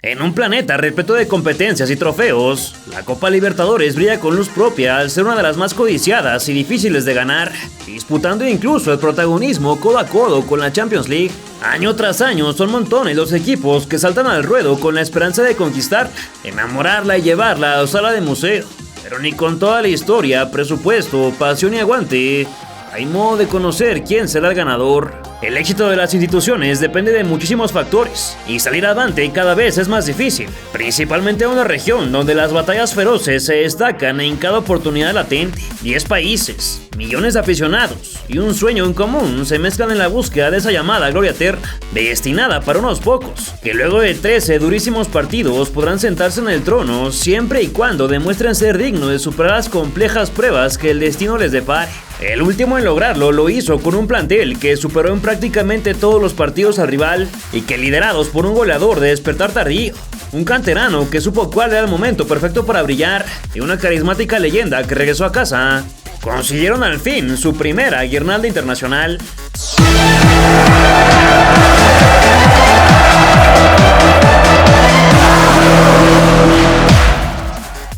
En un planeta repleto de competencias y trofeos, la Copa Libertadores brilla con luz propia al ser una de las más codiciadas y difíciles de ganar, disputando incluso el protagonismo codo a codo con la Champions League. Año tras año son montones los equipos que saltan al ruedo con la esperanza de conquistarla, enamorarla y llevarla a sala de museo. Pero ni con toda la historia, presupuesto, pasión y aguante, hay modo de conocer quién será el ganador. El éxito de las instituciones depende de muchísimos factores, y salir adelante cada vez es más difícil, principalmente en una región donde las batallas feroces se destacan en cada oportunidad latente. 10 países, millones de aficionados y un sueño en común se mezclan en la búsqueda de esa llamada gloria eterna, destinada para unos pocos, que luego de 13 durísimos partidos podrán sentarse en el trono siempre y cuando demuestren ser dignos de superar las complejas pruebas que el destino les depare. El último en lograrlo lo hizo con un plantel que superó en prácticamente todos los partidos al rival y que, liderados por un goleador de despertar tardío, un canterano que supo cuál era el momento perfecto para brillar y una carismática leyenda que regresó a casa, consiguieron al fin su primera guirnalda internacional.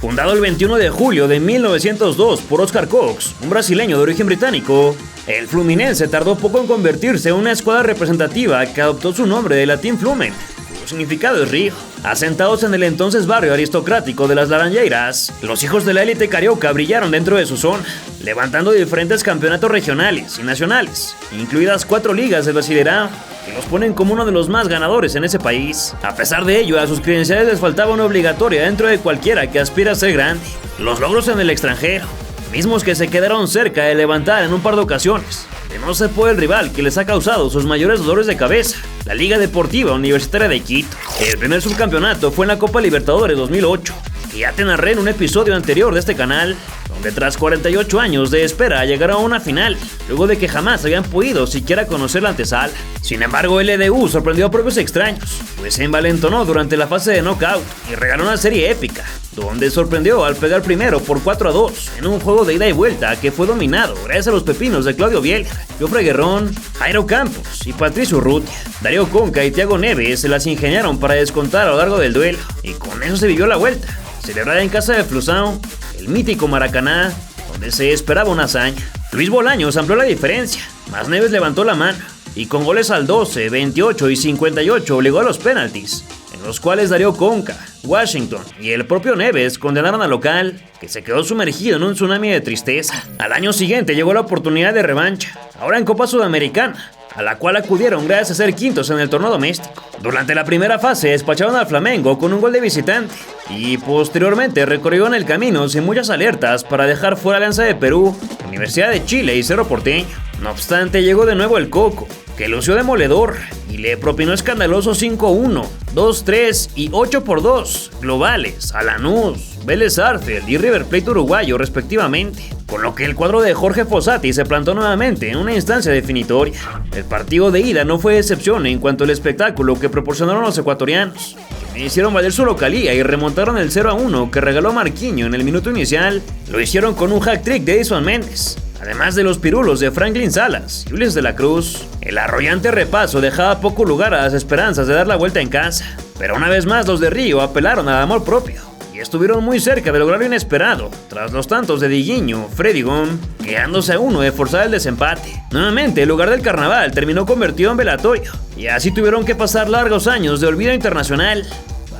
Fundado el 21 de julio de 1902 por Oscar Cox, un brasileño de origen británico, el Fluminense tardó poco en convertirse en una escuadra representativa que adoptó su nombre de latín flumen, cuyo significado es río. Asentados en el entonces barrio aristocrático de las Laranjeiras, los hijos de la élite carioca brillaron dentro de su zona, levantando diferentes campeonatos regionales y nacionales, incluidas 4 ligas del Brasileirão, que los ponen como uno de los más ganadores en ese país. A pesar de ello, a sus credenciales les faltaba una obligatoria dentro de cualquiera que aspira a ser grande: los logros en el extranjero, mismos que se quedaron cerca de levantar en un par de ocasiones, de no ser por el rival que les ha causado sus mayores dolores de cabeza, la Liga Deportiva Universitaria de Quito. El primer subcampeonato fue en la Copa Libertadores 2008, que ya te narré en un episodio anterior de este canal, donde tras 48 años de espera llegaron a una final, luego de que jamás habían podido siquiera conocer la antesala. Sin embargo, el LDU sorprendió a propios extraños, pues se envalentonó durante la fase de knockout y regaló una serie épica, donde sorprendió al pegar primero por 4-2 en un juego de ida y vuelta que fue dominado gracias a los pepinos de Claudio Bielsa, Jofre Guerrón, Jairo Campos y Patricio Urrutia. Darío Conca y Thiago Neves se las ingeniaron para descontar a lo largo del duelo, y con eso se vivió la vuelta, celebrada en casa de Flusão, el mítico Maracaná, donde se esperaba una hazaña. Luis Bolaños amplió la diferencia, mas Neves levantó la mano y con goles al 12, 28 y 58 obligó a los penaltis, en los cuales Darío Conca, Washington y el propio Neves condenaron al local, que se quedó sumergido en un tsunami de tristeza. Al año siguiente llegó la oportunidad de revancha, ahora en Copa Sudamericana, a la cual acudieron gracias a ser quintos en el torneo doméstico. Durante la primera fase despacharon al Flamengo con un gol de visitante y posteriormente recorrieron el camino sin muchas alertas para dejar fuera Alianza de Perú, Universidad de Chile y Cerro Porteño. No obstante, llegó de nuevo el Coco, que lució demoledor y le propinó escandalosos 5-1, 2-3 y 8-2 globales a Lanús, Vélez Sarsfield y River Plate uruguayo respectivamente, con lo que el cuadro de Jorge Fossati se plantó nuevamente en una instancia definitoria. El partido de ida no fue excepción en cuanto al espectáculo que proporcionaron los ecuatorianos, que hicieron valer su localía y remontaron el 0-1 que regaló Marquinhos en el minuto inicial. Lo hicieron con un hat-trick de Edson Méndez, además de los pirulos de Franklin Salas y Ulises de la Cruz. El arrollante repaso dejaba poco lugar a las esperanzas de dar la vuelta en casa, pero una vez más los de Río apelaron al amor propio y estuvieron muy cerca de lograr lo inesperado, tras los tantos de Diguinho, Freddy Gom, quedándose a uno de forzar el desempate. Nuevamente, el lugar del carnaval terminó convertido en velatorio, y así tuvieron que pasar largos años de olvido internacional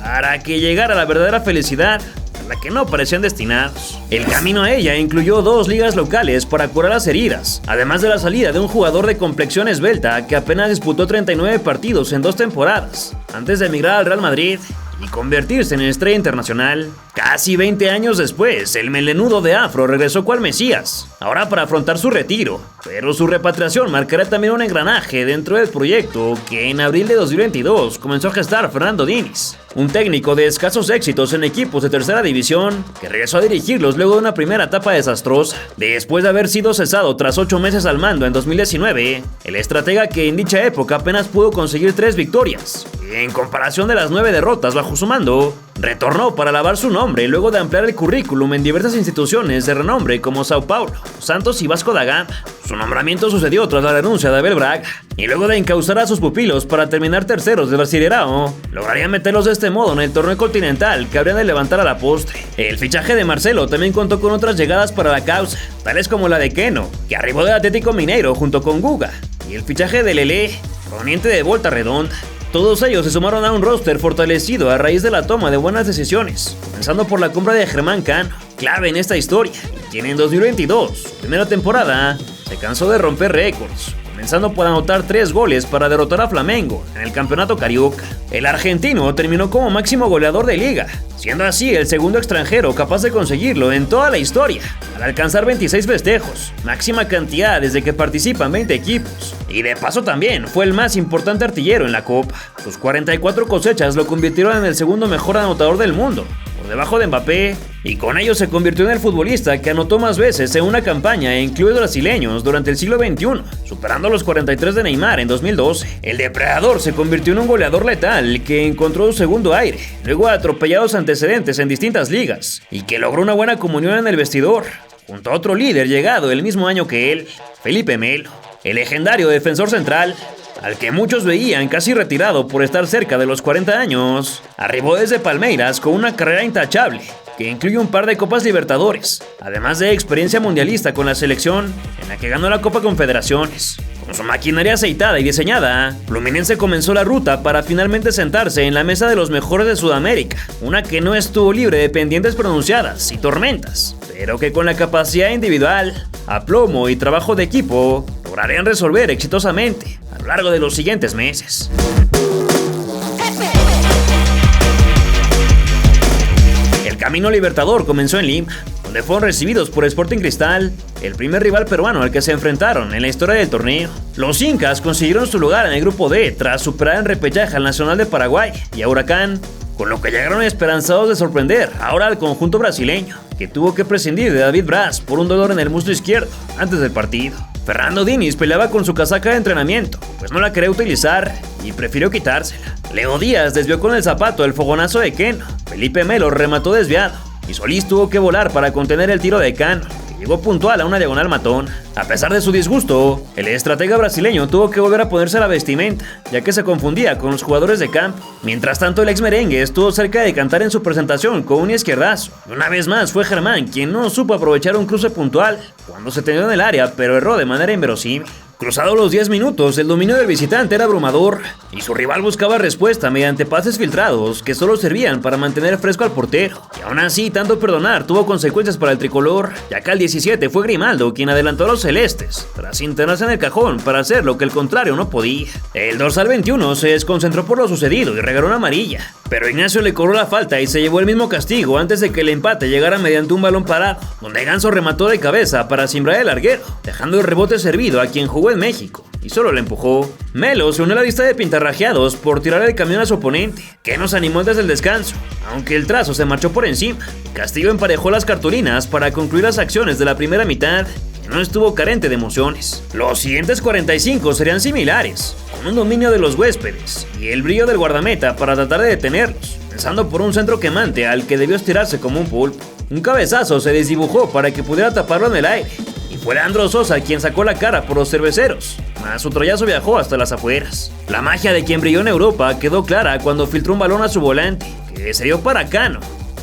para que llegara la verdadera felicidad a la que no parecían destinados. El camino a ella incluyó 2 ligas locales para curar las heridas, además de la salida de un jugador de complexión esbelta que apenas disputó 39 partidos en 2 temporadas, antes de emigrar al Real Madrid y convertirse en estrella internacional. Casi 20 años después, el melenudo de Afro regresó cual Mesías, ahora para afrontar su retiro, pero su repatriación marcará también un engranaje dentro del proyecto que en abril de 2022 comenzó a gestar Fernando Diniz, un técnico de escasos éxitos en equipos de tercera división, que regresó a dirigirlos luego de una primera etapa desastrosa. Después de haber sido cesado tras 8 meses al mando en 2019, el estratega, que en dicha época apenas pudo conseguir 3 victorias, en comparación de las 9 derrotas bajo su mando, retornó para lavar su nombre luego de ampliar el currículum en diversas instituciones de renombre como Sao Paulo, Santos y Vasco da Gama. Su nombramiento sucedió tras la renuncia de Abel Braga, y luego de encauzar a sus pupilos para terminar terceros del Brasileirão, lograría meterlos de este modo en el torneo continental que habrían de levantar a la postre. El fichaje de Marcelo también contó con otras llegadas para la causa, tales como la de Keno, que arribó del Atlético Mineiro junto con Guga, y el fichaje de Lelé, proveniente de Volta Redonda. Todos ellos se sumaron a un roster fortalecido a raíz de la toma de buenas decisiones, comenzando por la compra de Germán Cano, clave en esta historia, quien en 2022, primera temporada, se cansó de romper récords, comenzando por anotar 3 goles para derrotar a Flamengo en el campeonato carioca. El argentino terminó como máximo goleador de liga, siendo así el segundo extranjero capaz de conseguirlo en toda la historia, al alcanzar 26 festejos, máxima cantidad desde que participan 20 equipos. Y de paso también fue el más importante artillero en la Copa. Sus 44 cosechas lo convirtieron en el segundo mejor anotador del mundo, por debajo de Mbappé, y con ello se convirtió en el futbolista que anotó más veces en una campaña en clubes brasileños durante el siglo XXI, superando los 43 de Neymar en 2012. El depredador se convirtió en un goleador letal que encontró su segundo aire, luego de atropellados antecedentes en distintas ligas, y que logró una buena comunión en el vestidor, junto a otro líder llegado el mismo año que él, Felipe Melo, el legendario defensor central, al que muchos veían casi retirado por estar cerca de los 40 años, arribó desde Palmeiras con una carrera intachable, que incluye un par de Copas Libertadores, además de experiencia mundialista con la selección, en la que ganó la Copa Confederaciones. Con su maquinaria aceitada y diseñada, Fluminense comenzó la ruta para finalmente sentarse en la mesa de los mejores de Sudamérica, una que no estuvo libre de pendientes pronunciadas y tormentas, pero que con la capacidad individual, aplomo y trabajo de equipo, lograrían resolver exitosamente a lo largo de los siguientes meses. El camino libertador comenzó en Lima, donde fueron recibidos por Sporting Cristal, el primer rival peruano al que se enfrentaron en la historia del torneo. Los incas consiguieron su lugar en el grupo D tras superar en repechaje al Nacional de Paraguay y a Huracán, con lo que llegaron esperanzados de sorprender ahora al conjunto brasileño, que tuvo que prescindir de David Braz por un dolor en el muslo izquierdo antes del partido. Fernando Diniz peleaba con su casaca de entrenamiento, pues no la quería utilizar y prefirió quitársela. Leo Díaz desvió con el zapato el fogonazo de Keno, Felipe Melo remató desviado, y Solís tuvo que volar para contener el tiro de Cano, que llegó puntual a una diagonal matón. A pesar de su disgusto, el estratega brasileño tuvo que volver a ponerse la vestimenta, ya que se confundía con los jugadores de campo. Mientras tanto, el ex merengue estuvo cerca de cantar en su presentación con un izquierdazo. Una vez más fue Germán quien no supo aprovechar un cruce puntual cuando se tendió en el área, pero erró de manera inverosímil. Cruzados los 10 minutos, el dominio del visitante era abrumador, y su rival buscaba respuesta mediante pases filtrados que solo servían para mantener fresco al portero. Y aún así, tanto perdonar tuvo consecuencias para el tricolor, ya que al 17 fue Grimaldo quien adelantó a los celestes, tras internarse en el cajón para hacer lo que el contrario no podía. El dorsal 21 se desconcentró por lo sucedido y regaló una amarilla, pero Ignacio le cobró la falta y se llevó el mismo castigo antes de que el empate llegara mediante un balón parado, donde Ganso remató de cabeza para cimbrar el larguero, dejando el rebote servido a quien jugó en México, y solo le empujó. Melo se unió a la lista de pintarrajeados por tirar el camión a su oponente, que nos animó desde el descanso, aunque el trazo se marchó por encima. Castillo emparejó las cartulinas para concluir las acciones de la primera mitad, que no estuvo carente de emociones. Los siguientes 45 serían similares, con un dominio de los huéspedes y el brillo del guardameta para tratar de detenerlos, pensando por un centro quemante al que debió estirarse como un pulpo. Un cabezazo se desdibujó para que pudiera taparlo en el aire, y fue Leandro Sosa quien sacó la cara por los cerveceros, mas su troyazo viajó hasta las afueras. La magia de quien brilló en Europa quedó clara cuando filtró un balón a su volante, que se dio para Cano,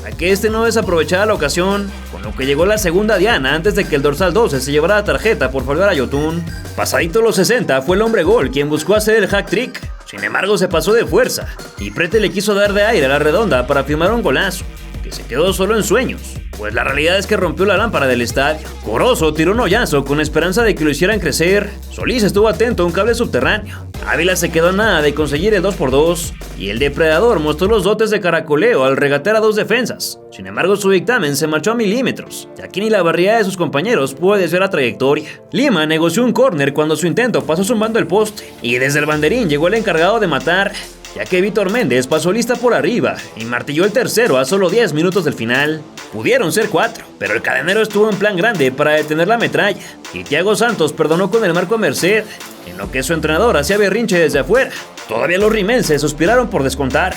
a que este no desaprovechara la ocasión, con lo que llegó la segunda diana antes de que el dorsal 12 se llevara la tarjeta por fallar a Yotun. Pasadito los 60 fue el hombre gol quien buscó hacer el hack trick, sin embargo se pasó de fuerza, y Prete le quiso dar de aire a la redonda para firmar un golazo, que se quedó solo en sueños, pues la realidad es que rompió la lámpara del estadio. Corozo tiró un hoyazo con esperanza de que lo hicieran crecer. Solís estuvo atento a un cable subterráneo. Ávila se quedó a nada de conseguir el 2x2, y el depredador mostró los dotes de caracoleo al regatear a dos defensas. Sin embargo, su dictamen se marchó a milímetros, ya que ni la barrida de sus compañeros pudo desviar la trayectoria. Lima negoció un córner cuando su intento pasó zumbando el poste, y desde el banderín llegó el encargado de matar, ya que Víctor Méndez pasó lista por arriba y martilló el tercero a solo 10 minutos del final. Pudieron ser 4, pero el cadenero estuvo en plan grande para detener la metralla, y Thiago Santos perdonó con el marco a merced, en lo que su entrenador hacía berrinche desde afuera. Todavía los rimenses suspiraron por descontar.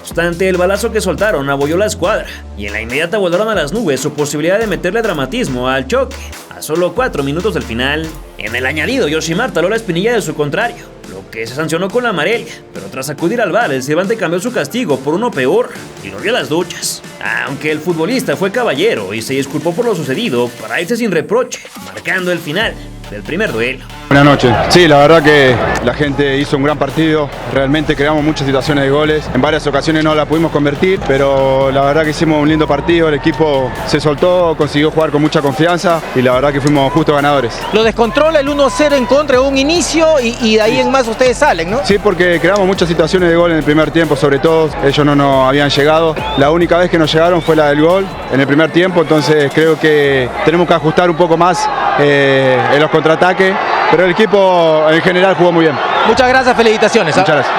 obstante, el balazo que soltaron abolló la escuadra, y en la inmediata volaron a las nubes su posibilidad de meterle dramatismo al choque, a solo 4 minutos del final. En el añadido, Yoshimar taló la espinilla de su contrario, lo que se sancionó con la amarilla, pero tras acudir al VAR, el Cervantes cambió su castigo por uno peor y lo dio a las duchas. Aunque el futbolista fue caballero y se disculpó por lo sucedido para irse sin reproche, marcando el final del primer duelo. Buenas noches. Sí, la verdad que la gente hizo un gran partido, realmente creamos muchas situaciones de goles, en varias ocasiones no la pudimos convertir, pero la verdad que hicimos un lindo partido, el equipo se soltó, consiguió jugar con mucha confianza y la verdad que fuimos justos ganadores. Lo descontrola el 1-0 en contra de un inicio y de ahí en más ustedes salen, ¿no? Sí, porque creamos muchas situaciones de gol en el primer tiempo, sobre todo, ellos no nos habían llegado, la única vez que nos llegaron fue la del gol en el primer tiempo, entonces creo que tenemos que ajustar un poco más en los contraataques, pero el equipo en general jugó muy bien. Muchas gracias, felicitaciones. Muchas gracias.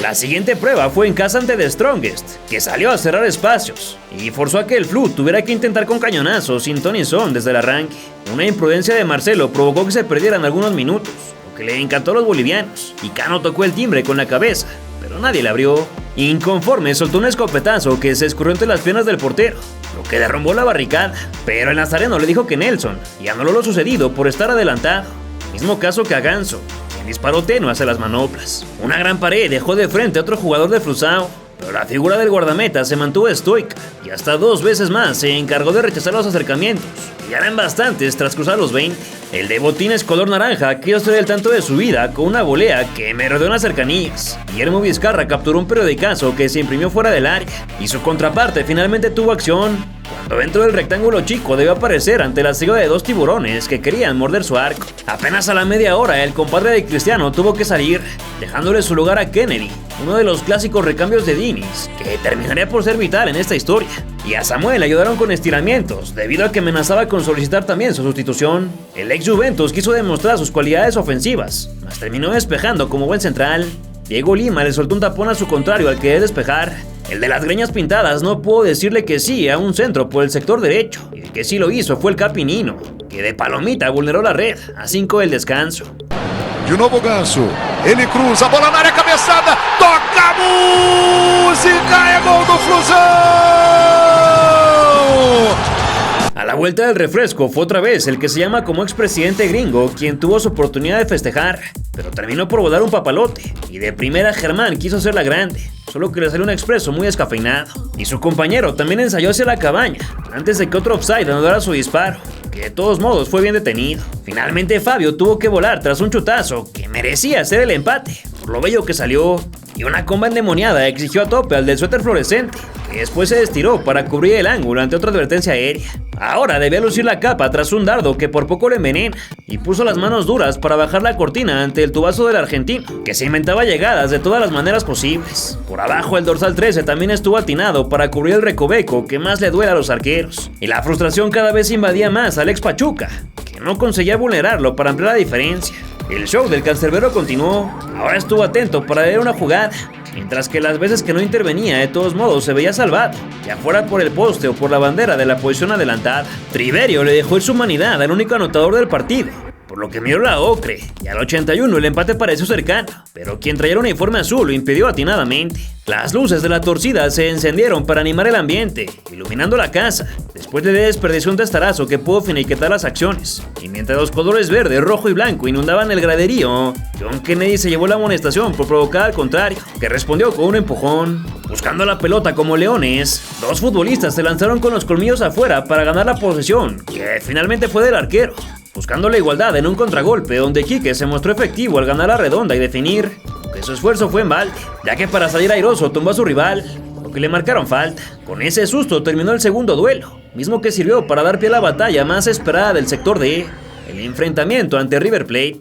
La siguiente prueba fue en casa ante The Strongest, que salió a cerrar espacios y forzó a que el Flu tuviera que intentar con cañonazos sin Tony Son desde el arranque. Una imprudencia de Marcelo provocó que se perdieran algunos minutos, lo que le encantó a los bolivianos, y Cano tocó el timbre con la cabeza, pero nadie le abrió. Inconforme, soltó un escopetazo que se escurrió entre las piernas del portero, lo que derrumbó la barricada, pero el nazareno le dijo que Nelson y anuló lo sucedido por estar adelantado, mismo caso que a Ganso, quien disparó tenue hacia las manoplas. Una gran pared dejó de frente a otro jugador de Flusao, pero la figura del guardameta se mantuvo estoica y hasta 2 veces más se encargó de rechazar los acercamientos, y eran bastantes tras cruzar los 20. El de botines color naranja quiso hacer el tanto de su vida con una volea que merodeó en las cercanías. Guillermo Vizcarra capturó un periodicazo que se imprimió fuera del área, y su contraparte finalmente tuvo acción cuando dentro del rectángulo chico debió aparecer ante la siga de 2 tiburones que querían morder su arco. Apenas a la media hora el compadre de Cristiano tuvo que salir, dejándole su lugar a Kennedy, uno de los clásicos recambios de Diniz, que terminaría por ser vital en esta historia. Y a Samuel ayudaron con estiramientos, debido a que amenazaba con solicitar también su sustitución. El ex Juventus quiso demostrar sus cualidades ofensivas, mas terminó despejando como buen central. Diego Lima le soltó un tapón a su contrario al querer despejar. El de las greñas pintadas no pudo decirle que sí a un centro por el sector derecho, y el que sí lo hizo fue el Capinino, que de palomita vulneró la red a 5 del descanso. De novo Ganso, ele cruza, bola na área, cabeçada, toca a música, é gol do Flusão! A la vuelta del refresco fue otra vez el que se llama como expresidente gringo quien tuvo su oportunidad de festejar, pero terminó por volar un papalote, y de primera Germán quiso hacerla grande, solo que le salió un expreso muy descafeinado, y su compañero también ensayó hacia la cabaña, antes de que otro offside anulara su disparo, que de todos modos fue bien detenido. Finalmente Fabio tuvo que volar tras un chutazo que merecía ser el empate, por lo bello que salió, y una comba endemoniada exigió a tope al del suéter fluorescente, que después se estiró para cubrir el ángulo ante otra advertencia aérea. Ahora debía lucir la capa tras un dardo que por poco le envenena, y puso las manos duras para bajar la cortina ante el tubazo del argentino, que se inventaba llegadas de todas las maneras posibles. Por abajo el dorsal 13 también estuvo atinado para cubrir el recoveco que más le duele a los arqueros, y la frustración cada vez invadía más al ex Pachuca, que no conseguía vulnerarlo para ampliar la diferencia. El show del cancerbero continuó, ahora estuvo atento para ver una jugada, mientras que las veces que no intervenía de todos modos se veía salvado, ya fuera por el poste o por la bandera de la posición adelantada. Triverio le dejó en su humanidad al único anotador del partido, por lo que miró la ocre, y al 81 el empate pareció cercano, pero quien traía el uniforme azul lo impidió atinadamente. Las luces de la torcida se encendieron para animar el ambiente, iluminando la casa, después de desperdició un testarazo que pudo finiquitar las acciones, y mientras los colores verde, rojo y blanco inundaban el graderío, John Kennedy se llevó la amonestación por provocar al contrario, que respondió con un empujón. Buscando la pelota como leones, 2 futbolistas se lanzaron con los colmillos afuera para ganar la posesión, que finalmente fue del arquero, buscando la igualdad en un contragolpe donde Quique se mostró efectivo al ganar la redonda y definir, aunque su esfuerzo fue en balde, ya que para salir airoso tumbó a su rival, lo que le marcaron falta. Con ese susto terminó el segundo duelo, mismo que sirvió para dar pie a la batalla más esperada del sector D, el enfrentamiento ante River Plate.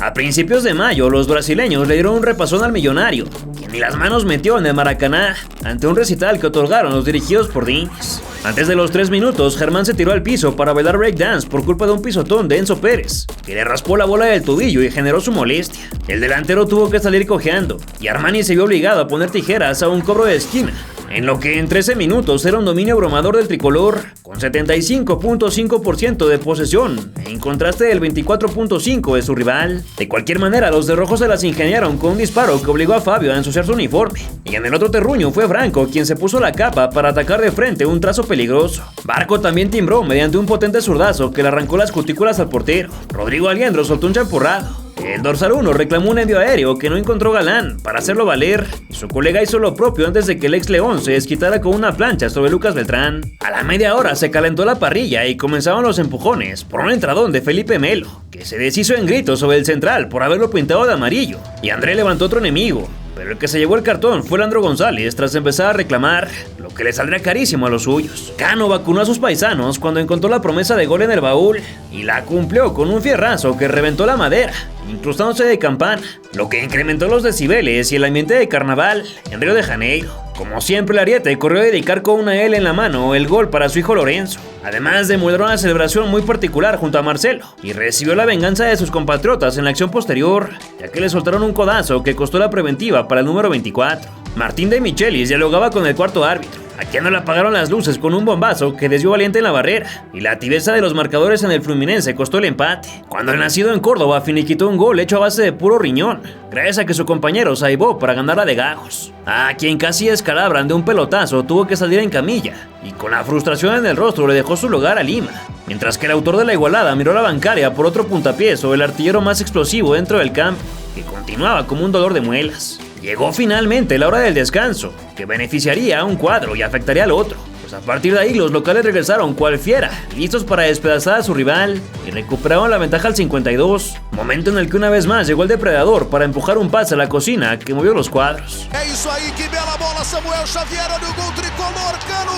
A principios de mayo, los brasileños le dieron un repasón al millonario, quien ni las manos metió en el Maracaná, ante un recital que otorgaron los dirigidos por Diniz. Antes de los 3 minutos, Germán se tiró al piso para bailar breakdance por culpa de un pisotón de Enzo Pérez, que le raspó la bola del tobillo y generó su molestia. El delantero tuvo que salir cojeando, y Armani se vio obligado a poner tijeras a un cobro de esquina, en lo que en 13 minutos era un dominio abrumador del tricolor, con 75.5% de posesión, en contraste del 24.5% de su rival. De cualquier manera, los de rojo se las ingeniaron con un disparo que obligó a Fabio a ensuciar su uniforme, y en el otro terruño fue Franco quien se puso la capa para atacar de frente un trazo peligroso. Barco también timbró mediante un potente zurdazo que le arrancó las cutículas al portero. Rodrigo Aliendro soltó un champurrado. El dorsal 1 reclamó un envío aéreo que no encontró Galán para hacerlo valer, y su colega hizo lo propio antes de que el ex León se desquitara con una plancha sobre Lucas Beltrán. A la media hora se calentó la parrilla y comenzaban los empujones por un entradón de Felipe Melo, que se deshizo en gritos sobre el central por haberlo pintado de amarillo, y André levantó otro enemigo. Pero el que se llevó el cartón fue Leandro González tras empezar a reclamar, lo que le saldría carísimo a los suyos. Cano vacunó a sus paisanos cuando encontró la promesa de gol en el baúl y la cumplió con un fierrazo que reventó la madera, incrustándose de campana, lo que incrementó los decibeles y el ambiente de carnaval en Río de Janeiro. Como siempre, el Ariete corrió a dedicar con una L en la mano el gol para su hijo Lorenzo, además de mostrar una celebración muy particular junto a Marcelo, y recibió la venganza de sus compatriotas en la acción posterior, ya que le soltaron un codazo que costó la preventiva para el número 24. Martín de Michelis dialogaba con el cuarto árbitro, a quien no le apagaron las luces con un bombazo que desvió Valiente en la barrera, y la tibieza de los marcadores en el Fluminense costó el empate, cuando el nacido en Córdoba finiquitó un gol hecho a base de puro riñón, gracias a que su compañero saibó para ganarla de gajos. A quien casi descalabran de un pelotazo tuvo que salir en camilla, y con la frustración en el rostro le dejó su lugar a Lima, mientras que el autor de la igualada miró la bancaria por otro puntapié sobre el artillero más explosivo dentro del campo, que continuaba como un dolor de muelas. Llegó finalmente la hora del descanso, que beneficiaría a un cuadro y afectaría al otro, pues a partir de ahí los locales regresaron cual fiera, listos para despedazar a su rival, y recuperaron la ventaja al 52, momento en el que una vez más llegó el depredador para empujar un pase a la cocina que movió los cuadros. É isso aí, que bela bola, Samuel Xavier, olha o gol tricolor, Cano,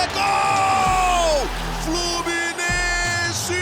é gol! Fluminense!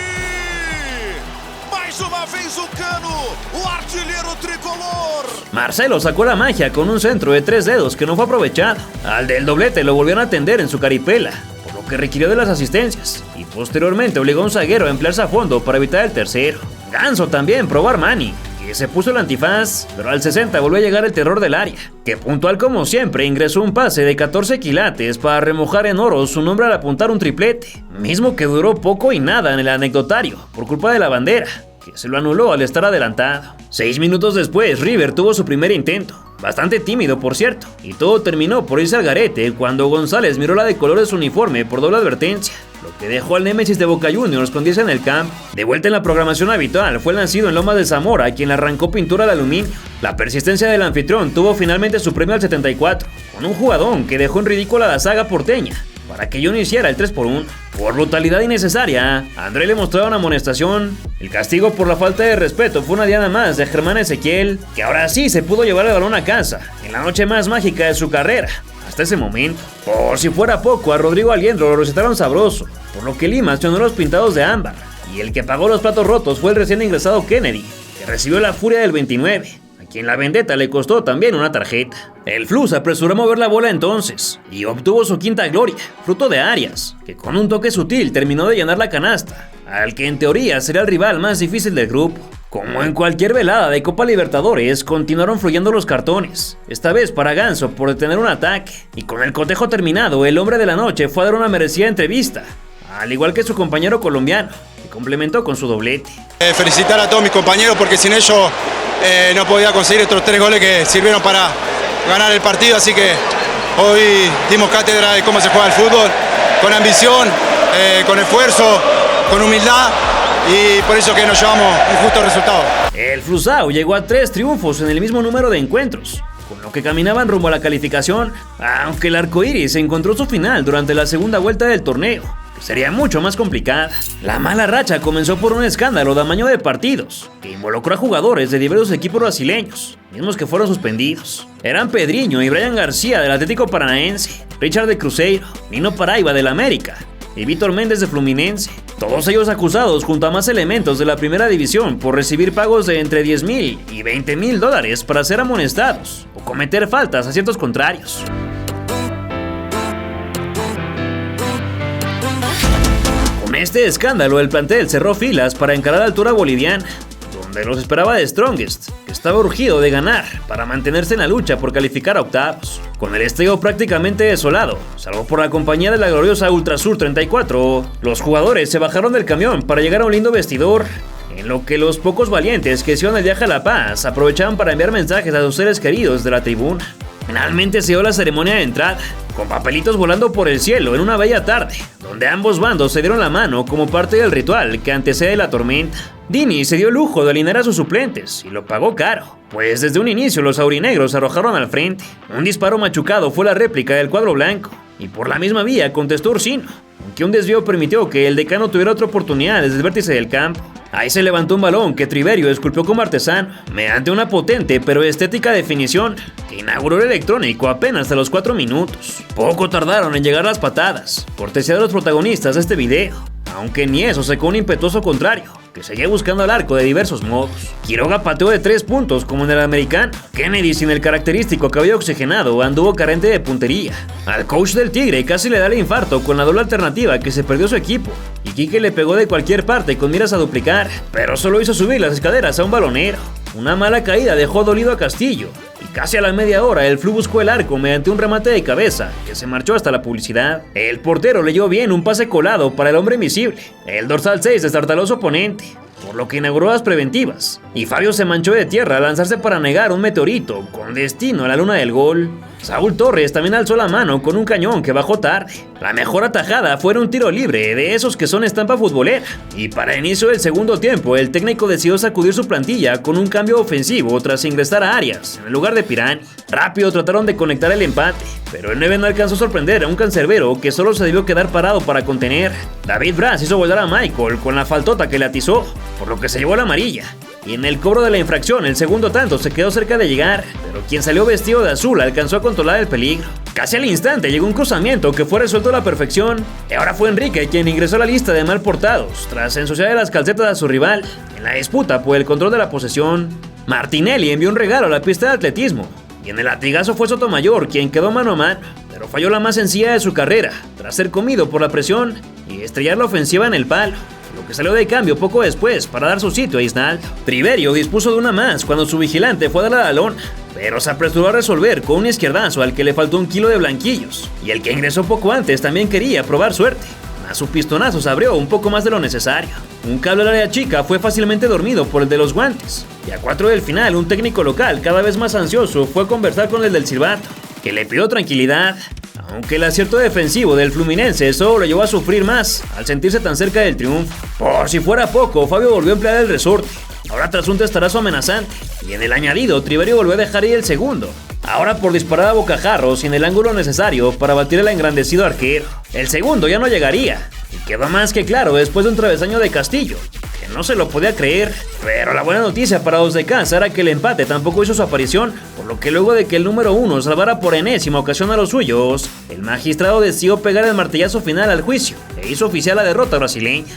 Mais uma vez o Cano, o artilheiro tricolor. Marcelo sacó la magia con un centro de 3 dedos que no fue aprovechado. Al del doblete lo volvieron a atender en su caripela, por lo que requirió de las asistencias, y posteriormente obligó a un zaguero a emplearse a fondo para evitar el tercero. Ganso también probó a Armani, que se puso el antifaz, pero al 60 volvió a llegar el terror del área, que puntual como siempre ingresó un pase de 14 quilates para remojar en oro su nombre al apuntar un triplete, mismo que duró poco y nada en el anecdotario por culpa de la bandera, que se lo anuló al estar adelantado. 6 minutos después, River tuvo su primer intento, bastante tímido por cierto, y todo terminó por irse al garete cuando González miró la de color de su uniforme por doble advertencia, lo que dejó al némesis de Boca Juniors con 10 en el campo. De vuelta en la programación habitual, fue el nacido en Lomas de Zamora quien le arrancó pintura al aluminio. La persistencia del anfitrión tuvo finalmente su premio al 74, con un jugadón que dejó en ridículo a la saga porteña, para que Johnny hiciera el 3-1. Por brutalidad innecesaria, a André le mostraba una amonestación. El castigo por la falta de respeto fue una diana más de Germán Ezequiel, que ahora sí se pudo llevar el balón a casa, en la noche más mágica de su carrera, hasta ese momento. Por si fuera poco, a Rodrigo Aliendro lo recetaron sabroso, por lo que Lima accionó los pintados de ámbar, y el que pagó los platos rotos fue el recién ingresado Kennedy, que recibió la furia del 29. Quien la vendetta le costó también una tarjeta. El Flu se apresuró a mover la bola entonces y obtuvo su quinta gloria, fruto de Arias, que con un toque sutil terminó de llenar la canasta, al que en teoría sería el rival más difícil del grupo. Como en cualquier velada de Copa Libertadores, continuaron fluyendo los cartones, esta vez para Ganso por detener un ataque, y con el cotejo terminado, el hombre de la noche fue a dar una merecida entrevista, al igual que su compañero colombiano, que complementó con su doblete. Felicitar a todos mis compañeros porque sin ellos no podía conseguir estos 3 goles que sirvieron para ganar el partido, así que hoy dimos cátedra de cómo se juega el fútbol, con ambición, con esfuerzo, con humildad, y por eso que nos llevamos un justo resultado. El Flusao llegó a 3 triunfos en el mismo número de encuentros, con lo que caminaban rumbo a la calificación, aunque el arcoíris encontró su final durante la segunda vuelta del torneo, que sería mucho más complicada. La mala racha comenzó por un escándalo de amaño de partidos, que involucró a jugadores de diversos equipos brasileños, mismos que fueron suspendidos. Eran Pedrinho y Brian García del Atlético Paranaense, Richard de Cruzeiro, Nino Paraiba del América y Víctor Méndez de Fluminense, todos ellos acusados junto a más elementos de la primera división por recibir pagos de entre $10,000 y $20,000 para ser amonestados o cometer faltas a ciertos contrarios. Con este escándalo, el plantel cerró filas para encarar la altura boliviana, donde los esperaba The Strongest, que estaba urgido de ganar para mantenerse en la lucha por calificar a octavos. Con el estadio prácticamente desolado, salvo por la compañía de la gloriosa Ultrasur 34, los jugadores se bajaron del camión para llegar a un lindo vestidor, en lo que los pocos valientes que hicieron el viaje a La Paz aprovechaban para enviar mensajes a sus seres queridos de la tribuna. Finalmente se dio la ceremonia de entrada, con papelitos volando por el cielo en una bella tarde, donde ambos bandos se dieron la mano como parte del ritual que antecede la tormenta. Dini se dio el lujo de alinear a sus suplentes y lo pagó caro, pues desde un inicio los aurinegros arrojaron al frente. Un disparo machucado fue la réplica del cuadro blanco, y por la misma vía contestó Ursino, aunque un desvío permitió que el decano tuviera otra oportunidad desde el vértice del campo. Ahí se levantó un balón que Triverio esculpió como artesano, mediante una potente pero estética definición que inauguró el electrónico apenas a los 4 minutos. Poco tardaron en llegar las patadas, cortesía de los protagonistas de este video, aunque ni eso secó un impetuoso contrario, que seguía buscando al arco de diversos modos. Quiroga pateó de 3 puntos como en el americano. Kennedy, sin el característico cabello oxigenado, anduvo carente de puntería. Al coach del Tigre casi le da el infarto con la doble alternativa que se perdió su equipo, y Quique le pegó de cualquier parte con miras a duplicar, pero solo hizo subir las escaleras a un balonero. Una mala caída dejó dolido a Castillo, y casi a la media hora el Flu buscó el arco mediante un remate de cabeza que se marchó hasta la publicidad. El portero leyó bien un pase colado para el hombre invisible. El dorsal 6 destartaló a su oponente, por lo que inauguró las preventivas, y Fabio se manchó de tierra al lanzarse para negar un meteorito con destino a la luna del gol. Saúl Torres también alzó la mano con un cañón que bajó tarde. La mejor atajada fue un tiro libre, de esos que son estampa futbolera, y para el inicio del segundo tiempo el técnico decidió sacudir su plantilla con un cambio ofensivo tras ingresar a Arias en lugar de Pirani. Rápido trataron de conectar el empate, pero el 9 no alcanzó a sorprender a un cancerbero que solo se debió quedar parado para contener. David Braz hizo volar a Michael con la faltota que le atizó, por lo que se llevó la amarilla. Y en el cobro de la infracción el segundo tanto se quedó cerca de llegar, pero quien salió vestido de azul alcanzó a controlar el peligro. Casi al instante llegó un cruzamiento que fue resuelto a la perfección, y ahora fue Enrique quien ingresó a la lista de mal portados tras ensuciar las calcetas a su rival en la disputa por el control de la posesión. Martinelli envió un regalo a la pista de atletismo, y en el latigazo fue Sotomayor quien quedó mano a mano, pero falló la más sencilla de su carrera tras ser comido por la presión y estrellar la ofensiva en el palo, lo que salió de cambio poco después para dar su sitio a Isnaldo. Triverio dispuso de una más cuando su vigilante fue a dar la lona, pero se apresuró a resolver con un izquierdazo al que le faltó 1 kilo de blanquillos, y el que ingresó poco antes también quería probar suerte. A su pistonazo se abrió un poco más de lo necesario. Un cable al área chica fue fácilmente dormido por el de los guantes, y a 4 del final un técnico local cada vez más ansioso fue a conversar con el del silbato, que le pidió tranquilidad, aunque el acierto defensivo del Fluminense solo lo llevó a sufrir más al sentirse tan cerca del triunfo. Por si fuera poco, Fabio volvió a emplear el resorte, ahora tras un testarazo amenazante, y en el añadido Triverio volvió a dejar ir el segundo, ahora por disparar a bocajarros y en el ángulo necesario para batir al engrandecido arquero. El segundo ya no llegaría, y quedó más que claro después de un travesaño de Castillo, que no se lo podía creer. Pero la buena noticia para los de casa era que el empate tampoco hizo su aparición, por lo que luego de que el número 1 salvara por enésima ocasión a los suyos, el magistrado decidió pegar el martillazo final al juicio e hizo oficial la derrota brasileña.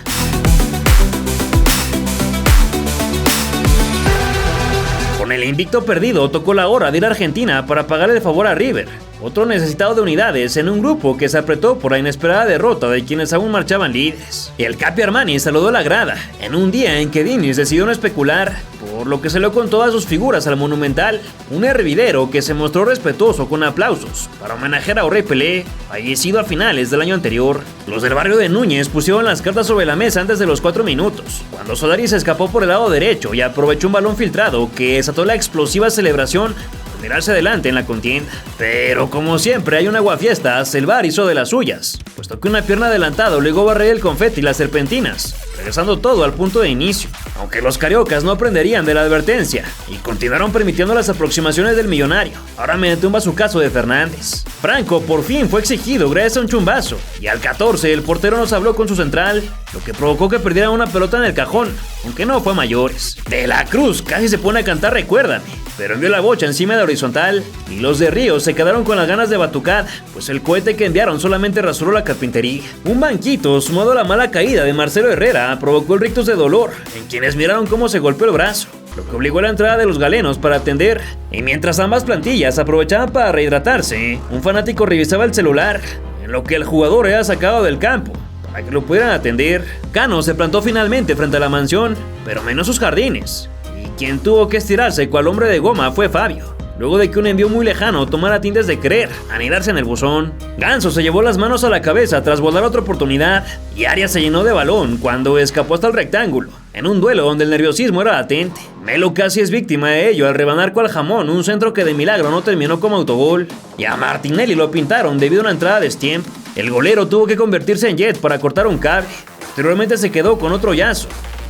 Con el invicto perdido, tocó la hora de ir a Argentina para pagarle el favor a River, otro necesitado de unidades en un grupo que se apretó por la inesperada derrota de quienes aún marchaban líderes. Y el Capi Armani saludó a la grada, en un día en que Diniz decidió no especular, por lo que salió con todas sus figuras al Monumental, un hervidero que se mostró respetuoso con aplausos para homenajear a Rey Pelé, fallecido a finales del año anterior. Los del barrio de Núñez pusieron las cartas sobre la mesa antes de los 4 minutos, cuando Solari se escapó por el lado derecho y aprovechó un balón filtrado que desató la explosiva celebración al tirarse adelante en la contienda. Pero como siempre hay un aguafiestas, el VAR hizo de las suyas, puesto que una pierna adelantada obligó a barrer el confeti y las serpentinas, regresando todo al punto de inicio. Aunque los cariocas no aprenderían de la advertencia y continuaron permitiendo las aproximaciones del millonario, ahora mediante un bazucazo de Fernández. Franco por fin fue exigido gracias a un chumbazo, y al 14 el portero nos habló con su central, lo que provocó que perdieran una pelota en el cajón, aunque no fue a mayores. De la Cruz casi se pone a cantar Recuérdame, pero envió la bocha encima de horizontal, y los de Ríos se quedaron con las ganas de batucada, pues el cohete que enviaron solamente rasuró la carpintería. Un banquito, sumado a la mala caída de Marcelo Herrera, provocó el rictus de dolor en quienes miraron cómo se golpeó el brazo, lo que obligó a la entrada de los galenos para atender. Y mientras ambas plantillas aprovechaban para rehidratarse, un fanático revisaba el celular, en lo que el jugador era sacado del campo para que lo pudieran atender. Cano se plantó finalmente frente a la mansión, pero menos sus jardines, quien tuvo que estirarse cual hombre de goma fue Fabio, luego de que un envío muy lejano tomara tintes de querer anidarse en el buzón. Ganso se llevó las manos a la cabeza tras volar otra oportunidad, y Arias se llenó de balón cuando escapó hasta el rectángulo, en un duelo donde el nerviosismo era latente. Melo casi es víctima de ello al rebanar cual jamón un centro que de milagro no terminó como autogol, y a Martinelli lo pintaron debido a una entrada de destiempo. El golero tuvo que convertirse en jet para cortar un cable. Posteriormente se quedó con otro hoyazo.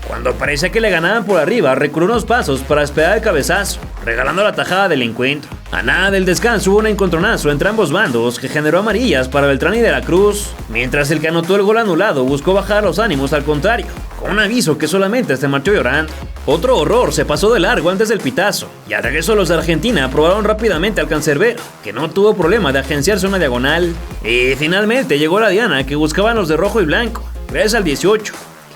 Cuando parecía que le ganaban por arriba, reculó unos pasos para esperar el cabezazo, regalando la tajada del encuentro. A nada del descanso hubo un encontronazo entre ambos bandos que generó amarillas para Beltrán y De la Cruz, mientras el que anotó el gol anulado buscó bajar los ánimos al contrario, con un aviso que solamente se marchó llorando. Otro horror se pasó de largo antes del pitazo, y al regreso los de Argentina probaron rápidamente al cancerbero, que no tuvo problema de agenciarse una diagonal. Y finalmente llegó la diana que buscaban los de rojo y blanco, gracias al 18.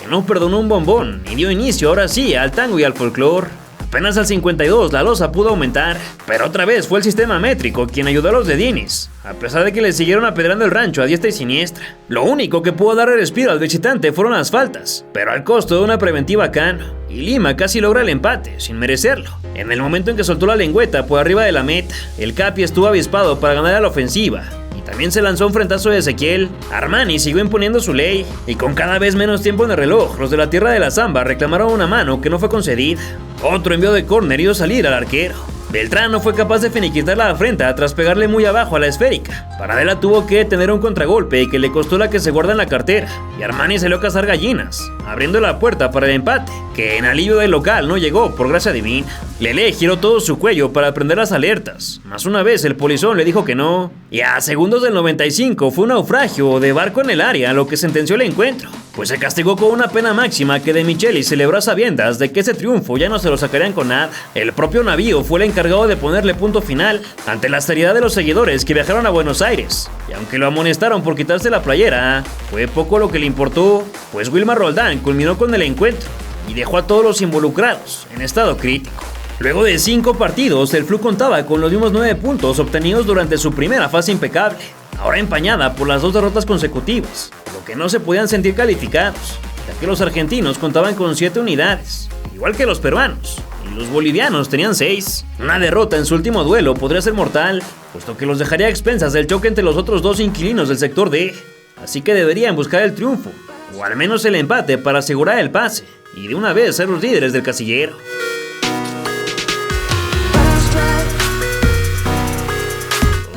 No perdonó un bombón y dio inicio ahora sí al tango y al folclor. Apenas al 52 la losa pudo aumentar, pero otra vez fue el sistema métrico quien ayudó a los de Diniz, a pesar de que le siguieron apedrando el rancho a diestra y siniestra. Lo único que pudo darle respiro al visitante fueron las faltas, pero al costo de una preventiva a Cano, y Lima casi logra el empate, sin merecerlo. En el momento en que soltó la lengüeta por arriba de la meta, el Capi estuvo avispado para ganar a la ofensiva. También se lanzó un frentazo de Ezequiel. Armani siguió imponiendo su ley, y con cada vez menos tiempo en el reloj, los de la tierra de la Zamba reclamaron una mano que no fue concedida. Otro envío de córner hizo salir al arquero. Beltrán no fue capaz de finiquitar la afrenta tras pegarle muy abajo a la esférica. Paradela tuvo que tener un contragolpe que le costó la que se guarda en la cartera, y Armani salió a cazar gallinas, abriendo la puerta para el empate, que en alivio del local no llegó por gracia divina. Lele giró todo su cuello para prender las alertas, más una vez el polizón le dijo que no, y a segundos del 95 fue un naufragio de barco en el área lo que sentenció el encuentro, pues se castigó con una pena máxima que De Micheli celebró a sabiendas de que ese triunfo ya no se lo sacarían con nada. El propio navío fue el encargado de ponerle punto final ante la seriedad de los seguidores que viajaron a Buenos Aires, y aunque lo amonestaron por quitarse la playera, fue poco lo que le importó, pues Wilmar Roldán culminó con el encuentro y dejó a todos los involucrados en estado crítico. Luego de 5 partidos, el Flu contaba con los mismos 9 puntos obtenidos durante su primera fase impecable, ahora empañada por las 2 derrotas consecutivas, lo que no se podían sentir calificados, ya que los argentinos contaban con 7 unidades, igual que los peruanos, y los bolivianos tenían 6. Una derrota en su último duelo podría ser mortal, puesto que los dejaría a expensas del choque entre los otros 2 inquilinos del sector D, así que deberían buscar el triunfo, o al menos el empate para asegurar el pase, y de una vez ser los líderes del casillero.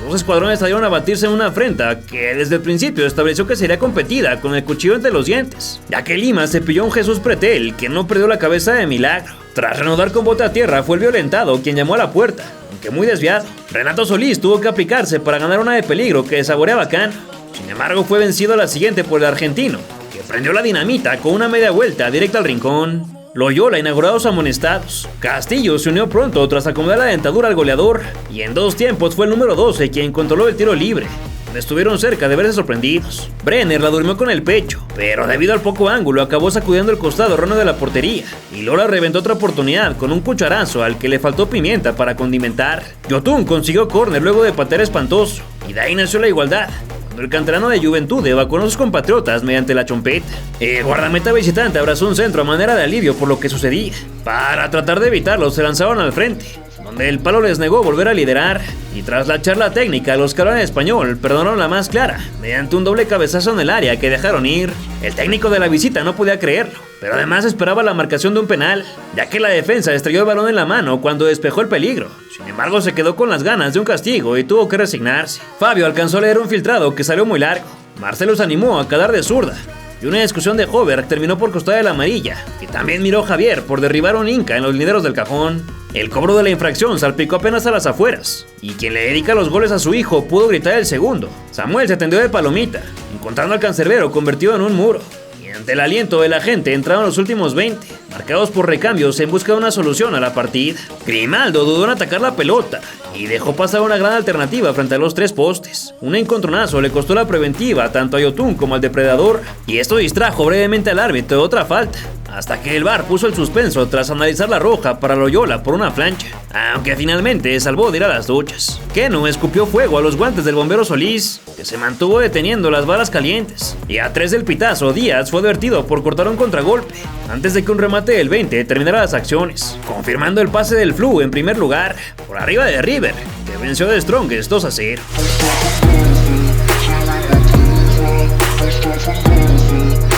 Los escuadrones salieron a batirse en una afrenta que desde el principio estableció que sería competida con el cuchillo entre los dientes, ya que Lima se pilló a un Jesús Pretel que no perdió la cabeza de milagro. Tras reanudar con bote a tierra fue el violentado quien llamó a la puerta, aunque muy desviado. Renato Solís tuvo que aplicarse para ganar una de peligro que saboreaba Cano. Sin embargo fue vencido a la siguiente por el argentino, que prendió la dinamita con una media vuelta directa al rincón. Loyola inauguró sus amonestados. Castillo se unió pronto tras acomodar la dentadura al goleador, y en 2 tiempos fue el número 12 quien controló el tiro libre, donde estuvieron cerca de verse sorprendidos. Brenner la durmió con el pecho, pero debido al poco ángulo acabó sacudiendo el costado erróneo de la portería, y Lora reventó otra oportunidad con un cucharazo al que le faltó pimienta para condimentar. Yotun consiguió córner luego de patear espantoso, y de ahí nació la igualdad, cuando el canterano de Juventud evacuó a sus compatriotas mediante la chompeta. El guardameta visitante abrazó un centro a manera de alivio por lo que sucedía. Para tratar de evitarlo se lanzaron al frente, donde el palo les negó volver a liderar, y tras la charla técnica los que hablan español perdonaron la más clara mediante un doble cabezazo en el área que dejaron ir. El técnico de la visita no podía creerlo, pero además esperaba la marcación de un penal, ya que la defensa estrelló el balón en la mano cuando despejó el peligro. Sin embargo se quedó con las ganas de un castigo y tuvo que resignarse. Fabio alcanzó a leer un filtrado que salió muy largo. Marcelo se animó a calar de zurda, y una discusión de Hover terminó por costar de la amarilla, que también miró Javier por derribar a un Inca en los lineros del cajón. El cobro de la infracción salpicó apenas a las afueras, y quien le dedica los goles a su hijo pudo gritar el segundo. Samuel se tendió de palomita, encontrando al cancerbero convertido en un muro, y ante el aliento de la gente entraron los últimos 20, marcados por recambios en busca de una solución a la partida. Grimaldo dudó en atacar la pelota, y dejó pasar una gran alternativa frente a los 3 postes. Un encontronazo le costó la preventiva tanto a Yotun como al depredador, y esto distrajo brevemente al árbitro de otra falta, hasta que el VAR puso el suspenso tras analizar la roja para Loyola por una plancha, aunque finalmente salvó de ir a las duchas. Keno escupió fuego a los guantes del bombero Solís, que se mantuvo deteniendo las balas calientes, y a 3 del pitazo Díaz fue advertido por cortar un contragolpe antes de que un remate del 20 terminara las acciones, confirmando el pase del Flu en primer lugar, por arriba de River, que venció de Strongest 2-0.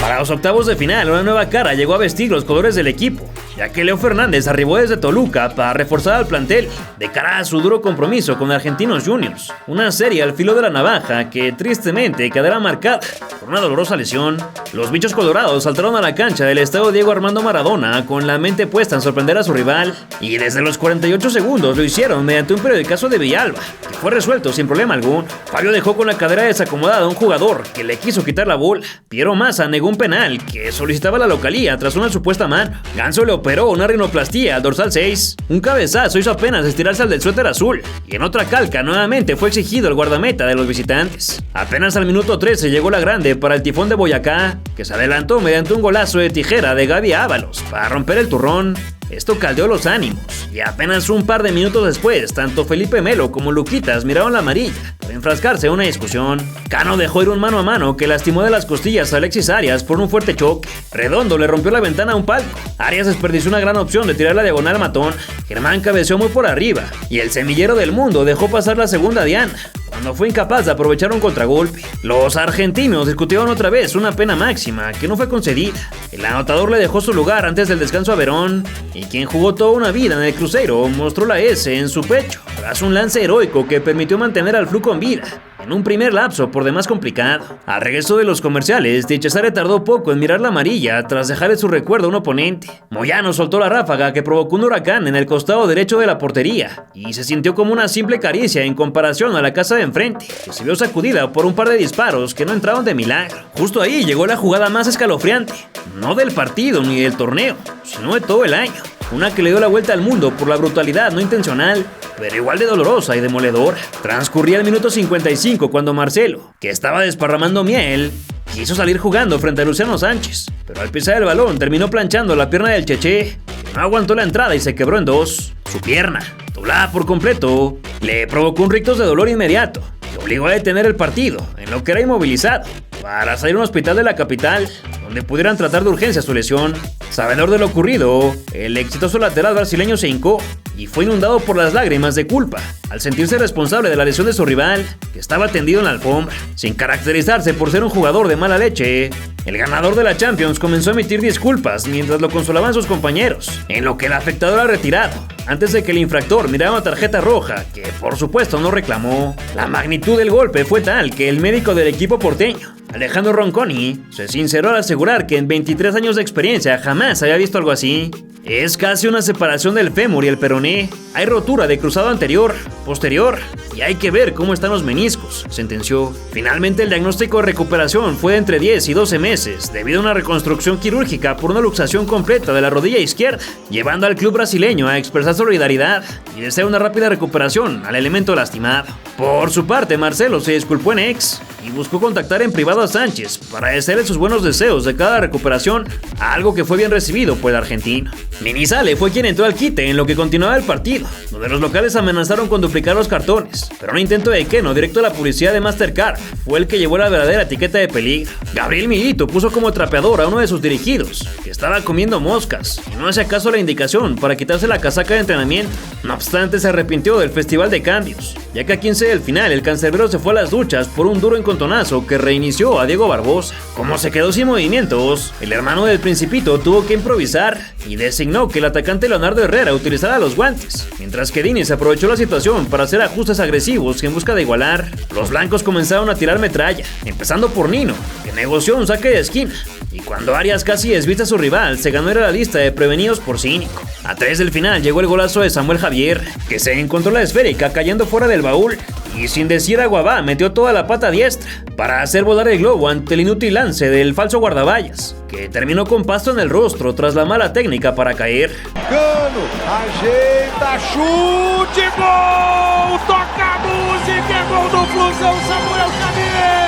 Para los octavos de final, una nueva cara llegó a vestir los colores del equipo, ya que Leo Fernández arribó desde Toluca para reforzar al plantel de cara a su duro compromiso con Argentinos Juniors, una serie al filo de la navaja que tristemente quedará marcada por una dolorosa lesión. Los bichos colorados saltaron a la cancha del estadio Diego Armando Maradona con la mente puesta en sorprender a su rival, y desde los 48 segundos lo hicieron mediante un periodicazo de Villalba, que fue resuelto sin problema alguno. Fabio dejó con la cadera desacomodada a un jugador que le quiso quitar la bola. Piero Massa negó un penal que solicitaba la localía tras una supuesta mano. Ganso le operó una rinoplastía al dorsal 6. Un cabezazo hizo apenas estirarse al del suéter azul, y en otra calca nuevamente fue exigido el guardameta de los visitantes. Apenas al minuto 13 llegó la grande para el Tifón de Boyacá, que se adelantó mediante un golazo de tijera de Gaby Ábalos para romper el turrón. Esto caldeó los ánimos, y apenas un par de minutos después, tanto Felipe Melo como Luquitas miraron la amarilla por enfrascarse en una discusión. Cano dejó ir un mano a mano que lastimó de las costillas a Alexis Arias por un fuerte choque. Redondo le rompió la ventana a un palco. Arias desperdició una gran opción de tirar la diagonal matón. Germán cabeceó muy por arriba, y el semillero del mundo dejó pasar la segunda diana cuando fue incapaz de aprovechar un contragolpe. Los argentinos discutieron otra vez una pena máxima que no fue concedida. El anotador le dejó su lugar antes del descanso a Verón, y quien jugó toda una vida en el Cruzeiro mostró la S en su pecho tras un lance heroico que permitió mantener al Flu con vida en un primer lapso por demás complicado. Al regreso de los comerciales, Di Cesare tardó poco en mirar la amarilla tras dejarle su recuerdo a un oponente. Moyano soltó la ráfaga que provocó un huracán en el costado derecho de la portería, y se sintió como una simple caricia en comparación a la casa de enfrente, que se vio sacudida por un par de disparos que no entraron de milagro. Justo ahí llegó la jugada más escalofriante, no del partido ni del torneo, sino de todo el año. Una que le dio la vuelta al mundo por la brutalidad no intencional, pero igual de dolorosa y demoledora. Transcurría el minuto 55 cuando Marcelo, que estaba desparramando miel, quiso salir jugando frente a Luciano Sánchez, pero al pisar el balón terminó planchando la pierna del Cheche, que no aguantó la entrada y se quebró en dos. Su pierna, doblada por completo, le provocó un rictus de dolor inmediato, que obligó a detener el partido, en lo que era inmovilizado, para salir a un hospital de la capital, donde pudieran tratar de urgencia su lesión. Sabedor de lo ocurrido, el exitoso lateral brasileño se hincó y fue inundado por las lágrimas de culpa al sentirse responsable de la lesión de su rival, que estaba tendido en la alfombra. Sin caracterizarse por ser un jugador de mala leche, el ganador de la Champions comenzó a emitir disculpas mientras lo consolaban sus compañeros, en lo que el afectado era retirado, antes de que el infractor mirara una tarjeta roja que por supuesto no reclamó. La magnitud del golpe fue tal que el médico del equipo porteño, Alejandro Ronconi, se sinceró al asegurar que en 23 años de experiencia jamás había visto algo así. Es casi una separación del fémur y el peroné. Hay rotura de cruzado anterior, posterior, y hay que ver cómo están los meniscos, sentenció. Finalmente el diagnóstico de recuperación fue de entre 10 y 12 meses, debido a una reconstrucción quirúrgica por una luxación completa de la rodilla izquierda, llevando al club brasileño a expresar solidaridad y desear una rápida recuperación al elemento lastimado. Por su parte, Marcelo se disculpó en X y buscó contactar en privado a Sánchez para desearle sus buenos deseos de cada recuperación, algo que fue bien recibido por el argentino. Minizale fue quien entró al quite en lo que continuaba el partido, donde los locales amenazaron con duplicar los cartones, pero un intento de Keno directo a la publicidad de Mastercard fue el que llevó la verdadera etiqueta de peligro. Gabriel Milito puso como trapeador a uno de sus dirigidos, que estaba comiendo moscas y no hacía caso a la indicación para quitarse la casaca de entrenamiento. No obstante, se arrepintió del festival de cambios, ya que a 15 del final el cancerbero se fue a las duchas por un duro encontronazo que reinició a Diego Barbosa. Como se quedó sin movimientos, el hermano del Principito tuvo que improvisar y designó que el atacante Leonardo Herrera utilizara los guantes, mientras que Diniz aprovechó la situación para hacer ajustes agresivos en busca de igualar. Los blancos comenzaron a tirar metralla, empezando por Nino, que negoció un saque de esquina, y cuando Arias casi desviste a su rival, se ganó la lista de prevenidos por cínico. A 3 del final llegó el golazo de Samuel Javier, que se encontró la esférica cayendo fuera del baúl, y sin decir aguabá metió toda la pata diestra para hacer volar el globo ante el inútil lance del falso guardaballas, que terminó con pasto en el rostro tras la mala técnica para caer. Cano, ajeita, chute, gol! Toca a música, é gol do Flusão, Samuel Xavier!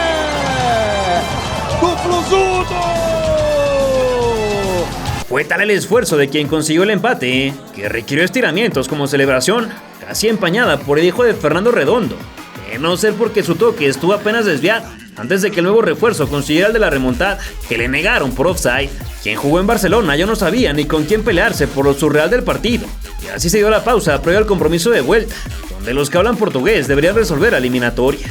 Do Flusudo! Fue tal el esfuerzo de quien consiguió el empate que requirió estiramientos como celebración, casi empañada por el hijo de Fernando Redondo, de no ser porque su toque estuvo apenas desviado antes de que el nuevo refuerzo consiguiera el de la remontada, que le negaron por offside. Quien jugó en Barcelona ya no sabía ni con quién pelearse por lo surreal del partido, y así se dio la pausa previo al compromiso de vuelta, donde los que hablan portugués deberían resolver la eliminatoria.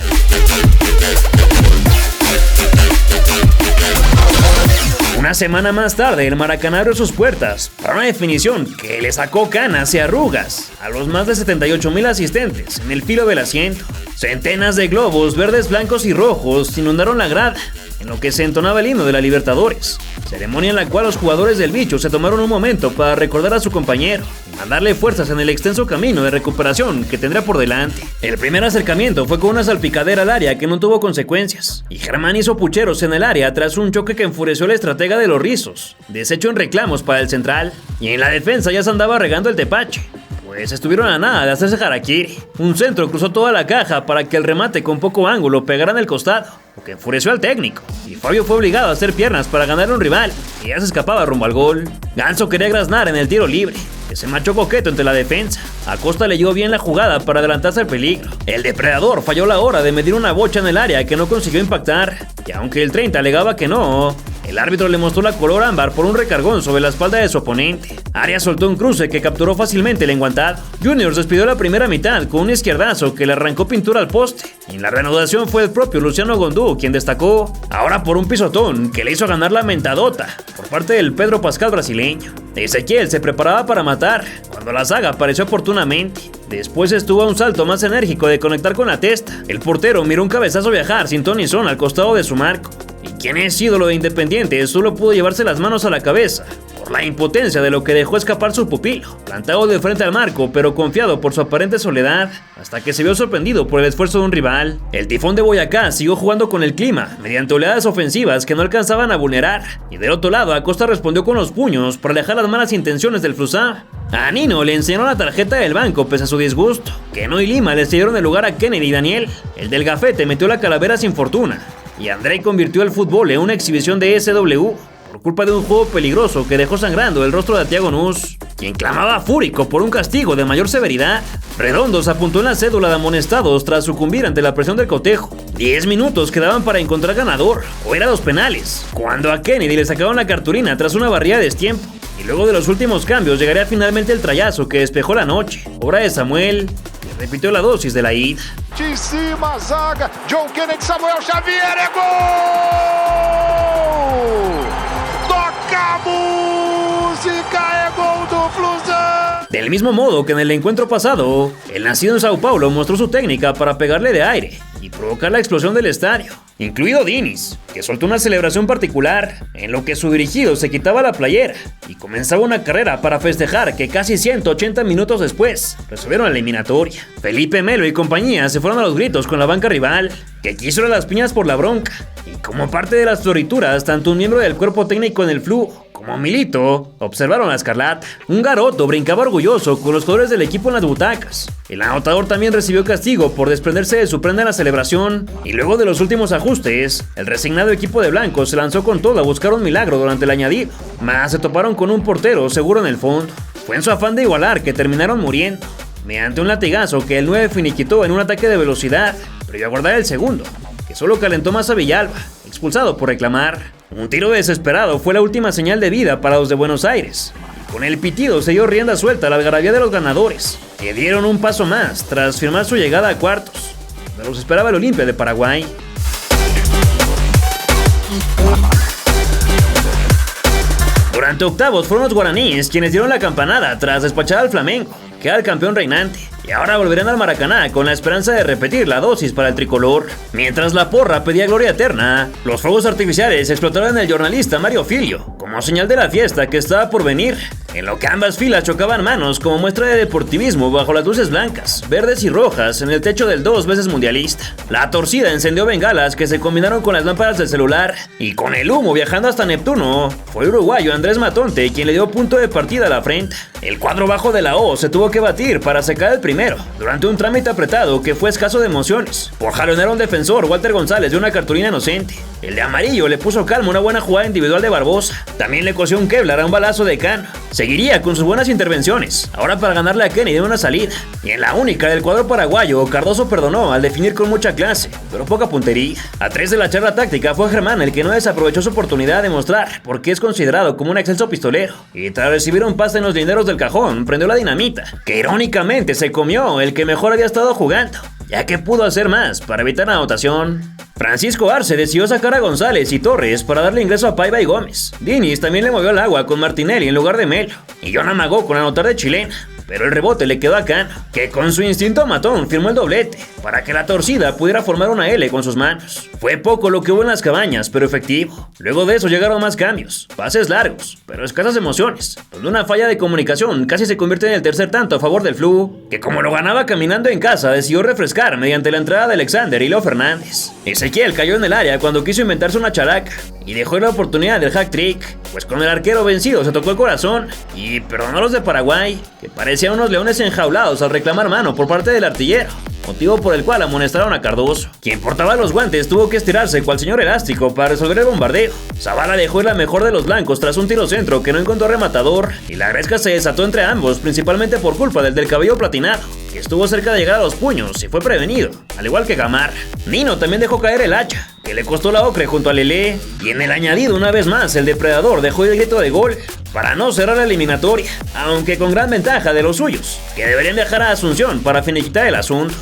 Una semana más tarde, el Maracaná abrió sus puertas para una definición que le sacó canas y arrugas a los más de 78,000 asistentes en el filo del asiento. Centenas de globos verdes, blancos y rojos inundaron la grada, en lo que se entonaba el himno de la Libertadores, ceremonia en la cual los jugadores del bicho se tomaron un momento para recordar a su compañero y mandarle fuerzas en el extenso camino de recuperación que tendrá por delante. El primer acercamiento fue con una salpicadera al área que no tuvo consecuencias, y Germán hizo pucheros en el área tras un choque que enfureció al estratega de los Rizos, deshecho en reclamos para el central, y en la defensa ya se andaba regando el tepache, pues estuvieron a nada de hacerse harakiri. Un centro cruzó toda la caja para que el remate con poco ángulo pegara en el costado, lo que enfureció al técnico, y Fabio fue obligado a hacer piernas para ganar a un rival que ya se escapaba rumbo al gol. Ganso quería graznar en el tiro libre, que se marchó coqueto entre la defensa. Acosta leyó bien la jugada para adelantarse al peligro. El depredador falló la hora de medir una bocha en el área que no consiguió impactar, y aunque el 30 alegaba que no, el árbitro le mostró la color ámbar por un recargón sobre la espalda de su oponente. Arias soltó un cruce que capturó fácilmente el enguantado. Juniors despidió la primera mitad con un izquierdazo que le arrancó pintura al poste, y en la reanudación fue el propio Luciano Gondú quien destacó, ahora por un pisotón que le hizo ganar la mentadota por parte del Pedro Pascal brasileño. Ezequiel se preparaba para matar cuando la zaga apareció oportunamente. Después estuvo a un salto más enérgico de conectar con la testa. El portero miró un cabezazo viajar sin ton ni son al costado de su marco, y quien es ídolo de Independiente solo pudo llevarse las manos a la cabeza por la impotencia de lo que dejó escapar su pupilo, plantado de frente al marco pero confiado por su aparente soledad, hasta que se vio sorprendido por el esfuerzo de un rival. El Tifón de Boyacá siguió jugando con el clima mediante oleadas ofensivas que no alcanzaban a vulnerar, y del otro lado Acosta respondió con los puños para alejar las malas intenciones del Flusá. A Nino le enseñaron la tarjeta del banco pese a su disgusto. Keno y Lima le cedieron el lugar a Kennedy y Daniel. El del gafete metió la calavera sin fortuna, y André convirtió el fútbol en una exhibición de SW por culpa de un juego peligroso que dejó sangrando el rostro de Thiago Nus, quien clamaba fúrico por un castigo de mayor severidad. Redondo se apuntó en la cédula de amonestados tras sucumbir ante la presión del cotejo. 10 minutos quedaban para encontrar ganador, o era los penales, cuando a Kennedy le sacaron la cartulina tras una barrida de destiempo. Y luego de los últimos cambios llegaría finalmente el trayazo que despejó la noche, obra de Samuel, que repitió la dosis de la ida. De cima, zaga, John Kennedy, Samuel Xavier, é gol! Toca música, é gol do Flusão! Del mismo modo que en el encuentro pasado, el nacido en Sao Paulo mostró su técnica para pegarle de aire y provocar la explosión del estadio, incluido Diniz, que soltó una celebración particular, en lo que su dirigido se quitaba la playera y comenzaba una carrera para festejar que casi 180 minutos después resolvieron la eliminatoria. Felipe Melo y compañía se fueron a los gritos con la banca rival, que quiso ir a las piñas por la bronca, y como parte de las florituras, tanto un miembro del cuerpo técnico en el Flu como Milito observaron a Escarlata. Un garoto brincaba orgulloso con los colores del equipo en las butacas. El anotador también recibió castigo por desprenderse de su prenda en la celebración, y luego de los últimos ajustes, el resignado equipo de blanco se lanzó con todo a buscar un milagro durante el añadido, mas se toparon con un portero seguro en el fondo. Fue en su afán de igualar que terminaron muriendo, mediante un latigazo que el 9 finiquitó en un ataque de velocidad, previo a guardar el segundo, que solo calentó más a Villalba, expulsado por reclamar. Un tiro desesperado fue la última señal de vida para los de Buenos Aires, y con el pitido se dio rienda suelta a la algarabía de los ganadores, que dieron un paso más tras firmar su llegada a cuartos, donde los esperaba el Olimpia de Paraguay. Durante octavos fueron los guaraníes quienes dieron la campanada tras despachar al Flamengo, que era el campeón reinante, y ahora volverán al Maracaná con la esperanza de repetir la dosis para el tricolor. Mientras la porra pedía gloria eterna, los fuegos artificiales explotaron en el jornalista Mario Filio, como señal de la fiesta que estaba por venir, en lo que ambas filas chocaban manos como muestra de deportivismo bajo las luces blancas, verdes y rojas en el techo del 2 veces mundialista. La torcida encendió bengalas que se combinaron con las lámparas del celular, y con el humo viajando hasta Neptuno, fue el uruguayo Andrés Matonte quien le dio punto de partida a la frente. El cuadro bajo de la O se tuvo que batir para secar el primero, durante un trámite apretado que fue escaso de emociones, por jalonear a un defensor, Walter González, de una cartulina inocente. El de amarillo le puso calma una buena jugada individual de Barbosa. También le cosió un Kevlar a un balazo de Cano. Seguiría con sus buenas intervenciones, ahora para ganarle a Kennedy en una salida. Y en la única del cuadro paraguayo, Cardoso perdonó al definir con mucha clase, pero poca puntería. A 3 de la charla táctica fue Germán el que no desaprovechó su oportunidad de mostrar por qué es considerado como un excelso pistolero. Y tras recibir un pase en los linderos del cajón, prendió la dinamita, que irónicamente se comió el que mejor había estado jugando, ya que pudo hacer más para evitar la anotación. Francisco Arce decidió sacar a González y Torres para darle ingreso a Paiva y Gómez. Diniz también le movió el agua con Martinelli en lugar de Melo, y John amagó con anotar de chilena, pero el rebote le quedó a Cano, que con su instinto matón firmó el doblete para que la torcida pudiera formar una L con sus manos. Fue poco lo que hubo en las cabañas, pero efectivo. Luego de eso llegaron más cambios, pases largos, pero escasas emociones, donde una falla de comunicación casi se convierte en el tercer tanto a favor del Flu, que como lo ganaba caminando en casa, decidió refrescar mediante la entrada de Alexander y Leo Fernández. Ezequiel cayó en el área cuando quiso inventarse una chalaca y dejó la oportunidad del hack trick, pues con el arquero vencido se tocó el corazón y perdonó a los de Paraguay, que parecían unos leones enjaulados al reclamar mano por parte del artillero, motivo por el cual amonestaron a Cardoso. Quien portaba los guantes tuvo que estirarse cual señor elástico para resolver el bombardeo. Zavala dejó ir la mejor de los blancos tras un tiro centro que no encontró rematador, y la gresca se desató entre ambos, principalmente por culpa del cabello platinado, que estuvo cerca de llegar a los puños y fue prevenido, al igual que Gamar. Nino también dejó caer el hacha, que le costó la ocre junto a Lelé, y en el añadido una vez más el depredador dejó el grito de gol para no cerrar la eliminatoria, aunque con gran ventaja de los suyos, que deberían viajar a Asunción para finiquitar el asunto.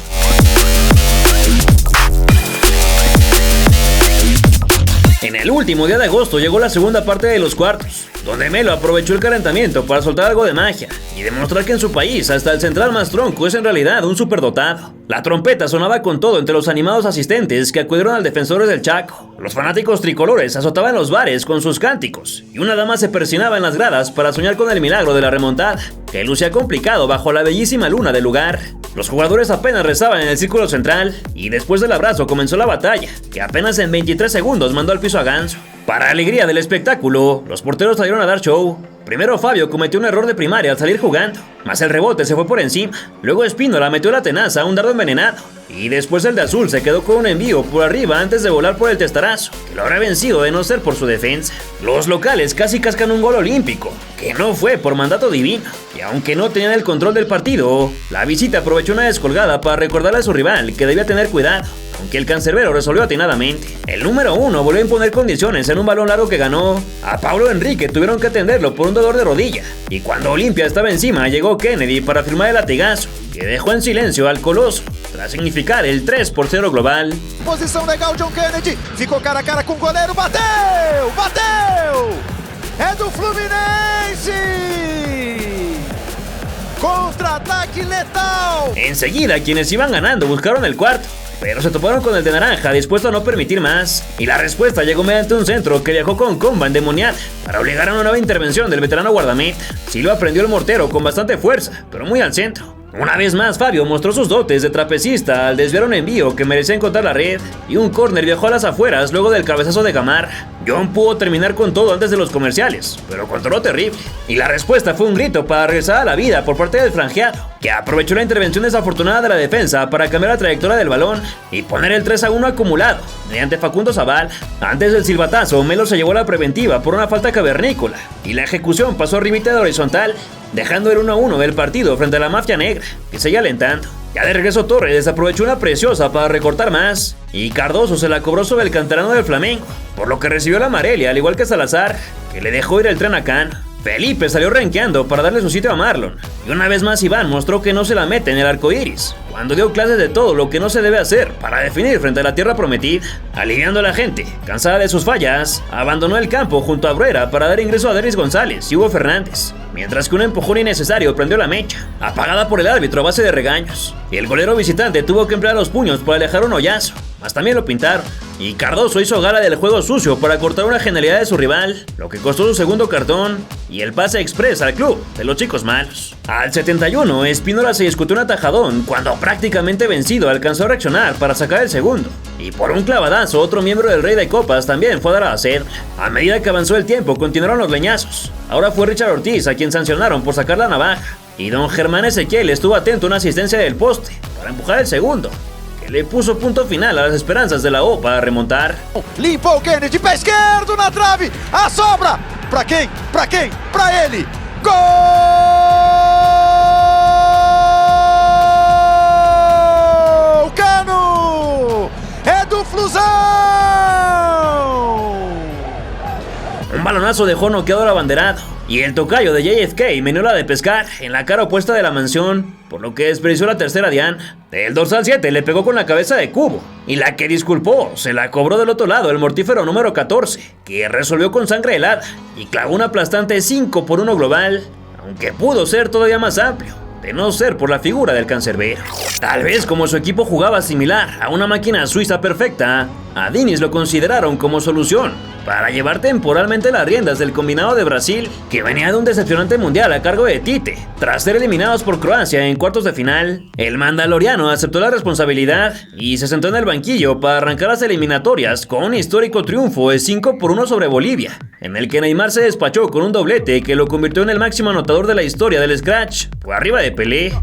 En el último día de agosto llegó la segunda parte de los cuartos, donde Melo aprovechó el calentamiento para soltar algo de magia y demostrar que en su país hasta el central más tronco es en realidad un superdotado. La trompeta sonaba con todo entre los animados asistentes que acudieron al Defensores del Chaco. Los fanáticos tricolores azotaban los bares con sus cánticos y una dama se persinaba en las gradas para soñar con el milagro de la remontada, que lucía complicado bajo la bellísima luna del lugar. Los jugadores apenas rezaban en el círculo central y después del abrazo comenzó la batalla, que apenas en 23 segundos mandó al piso a Ganso. Para alegría del espectáculo, los porteros salieron a dar show. Primero Fabio cometió un error de primaria al salir jugando, mas el rebote se fue por encima. Luego Espínola metió la tenaza a un dardo envenenado, y después el de azul se quedó con un envío por arriba antes de volar por el testarazo, que lo habrá vencido de no ser por su defensa. Los locales casi cascan un gol olímpico, que no fue por mandato divino, y aunque no tenían el control del partido, la visita aprovechó una descolgada para recordarle a su rival que debía tener cuidado, aunque el cancerbero resolvió atinadamente. El número 1 volvió a imponer condiciones en un balón largo que ganó. A Pablo Enrique tuvieron que atenderlo por un dolor de rodilla, y cuando Olimpia estaba encima llegó Kennedy para firmar el latigazo, que dejó en silencio al Coloso, tras significar el 3-0 global. Posição legal, John Kennedy, ficou cara a cara com o goleiro, bateu! É do Fluminense! Contra-ataque letal. Enseguida quienes iban ganando buscaron el cuarto, pero se toparon con el de naranja dispuesto a no permitir más, y la respuesta llegó mediante un centro que viajó con comba endemoniada para obligar a una nueva intervención del veterano guardameta. Silva prendió el mortero con bastante fuerza, pero muy al centro. Una vez más Fabio mostró sus dotes de trapecista al desviar un envío que merecía encontrar la red, y un córner viajó a las afueras luego del cabezazo de Gamar. John pudo terminar con todo antes de los comerciales, pero controló terrible, y la respuesta fue un grito para regresar a la vida por parte del franjeado, que aprovechó la intervención desafortunada de la defensa para cambiar la trayectoria del balón y poner el 3-1 acumulado mediante Facundo Zavala. Antes del silbatazo, Melo se llevó la preventiva por una falta cavernícola, y la ejecución pasó arribita de horizontal, dejando el 1-1 del partido frente a la mafia negra, que seguía alentando. Ya de regreso Torres desaprovechó una preciosa para recortar más, y Cardoso se la cobró sobre el canterano del Flamengo, por lo que recibió la amarilla al igual que Salazar, que le dejó ir el tren a Cano. Felipe salió renqueando para darle su sitio a Marlon, y una vez más Iván mostró que no se la mete en el arco iris, cuando dio clases de todo lo que no se debe hacer para definir frente a la tierra prometida. Aliviando a la gente, cansada de sus fallas, abandonó el campo junto a Bruera para dar ingreso a Denis González y Hugo Fernández, mientras que un empujón innecesario prendió la mecha, apagada por el árbitro a base de regaños, y el golero visitante tuvo que emplear los puños para alejar un hoyazo, más también lo pintaron. Y Cardoso hizo gala del juego sucio para cortar una genialidad de su rival, lo que costó su segundo cartón y el pase express al club de los chicos malos. Al 71, Espínola se discutió un atajadón cuando prácticamente vencido alcanzó a reaccionar para sacar el segundo. Y por un clavadazo, otro miembro del Rey de Copas también fue a dar a hacer. A medida que avanzó el tiempo, continuaron los leñazos. Ahora fue Richard Ortiz a quien sancionaron por sacar la navaja. Y don Germán Ezequiel estuvo atento a una asistencia del poste para empujar el segundo, que le puso punto final a las esperanzas de la O para remontar. Limpou o Kennedy, pé esquerdo na trave, a sobra! Pra quem? Pra quem? Pra ele! Gol! Cano! É do Flusão! Un balonazo dejó noqueado al abanderado, y el tocayo de JFK meneó la de pescar en la cara opuesta de la mansión, por lo que desperdició la tercera diana. El dorsal 7 le pegó con la cabeza de Cubo, y la que disculpó se la cobró del otro lado el mortífero número 14, que resolvió con sangre helada y clavó un aplastante 5-1 global, aunque pudo ser todavía más amplio, de no ser por la figura del cancerbero. Tal vez como su equipo jugaba similar a una máquina suiza perfecta, a Diniz lo consideraron como solución para llevar temporalmente las riendas del combinado de Brasil, que venía de un decepcionante mundial a cargo de Tite. Tras ser eliminados por Croacia en cuartos de final, el mandaloriano aceptó la responsabilidad y se sentó en el banquillo para arrancar las eliminatorias con un histórico triunfo de 5-1 sobre Bolivia, en el que Neymar se despachó con un doblete que lo convirtió en el máximo anotador de la historia del Scratch, por arriba de Pelé.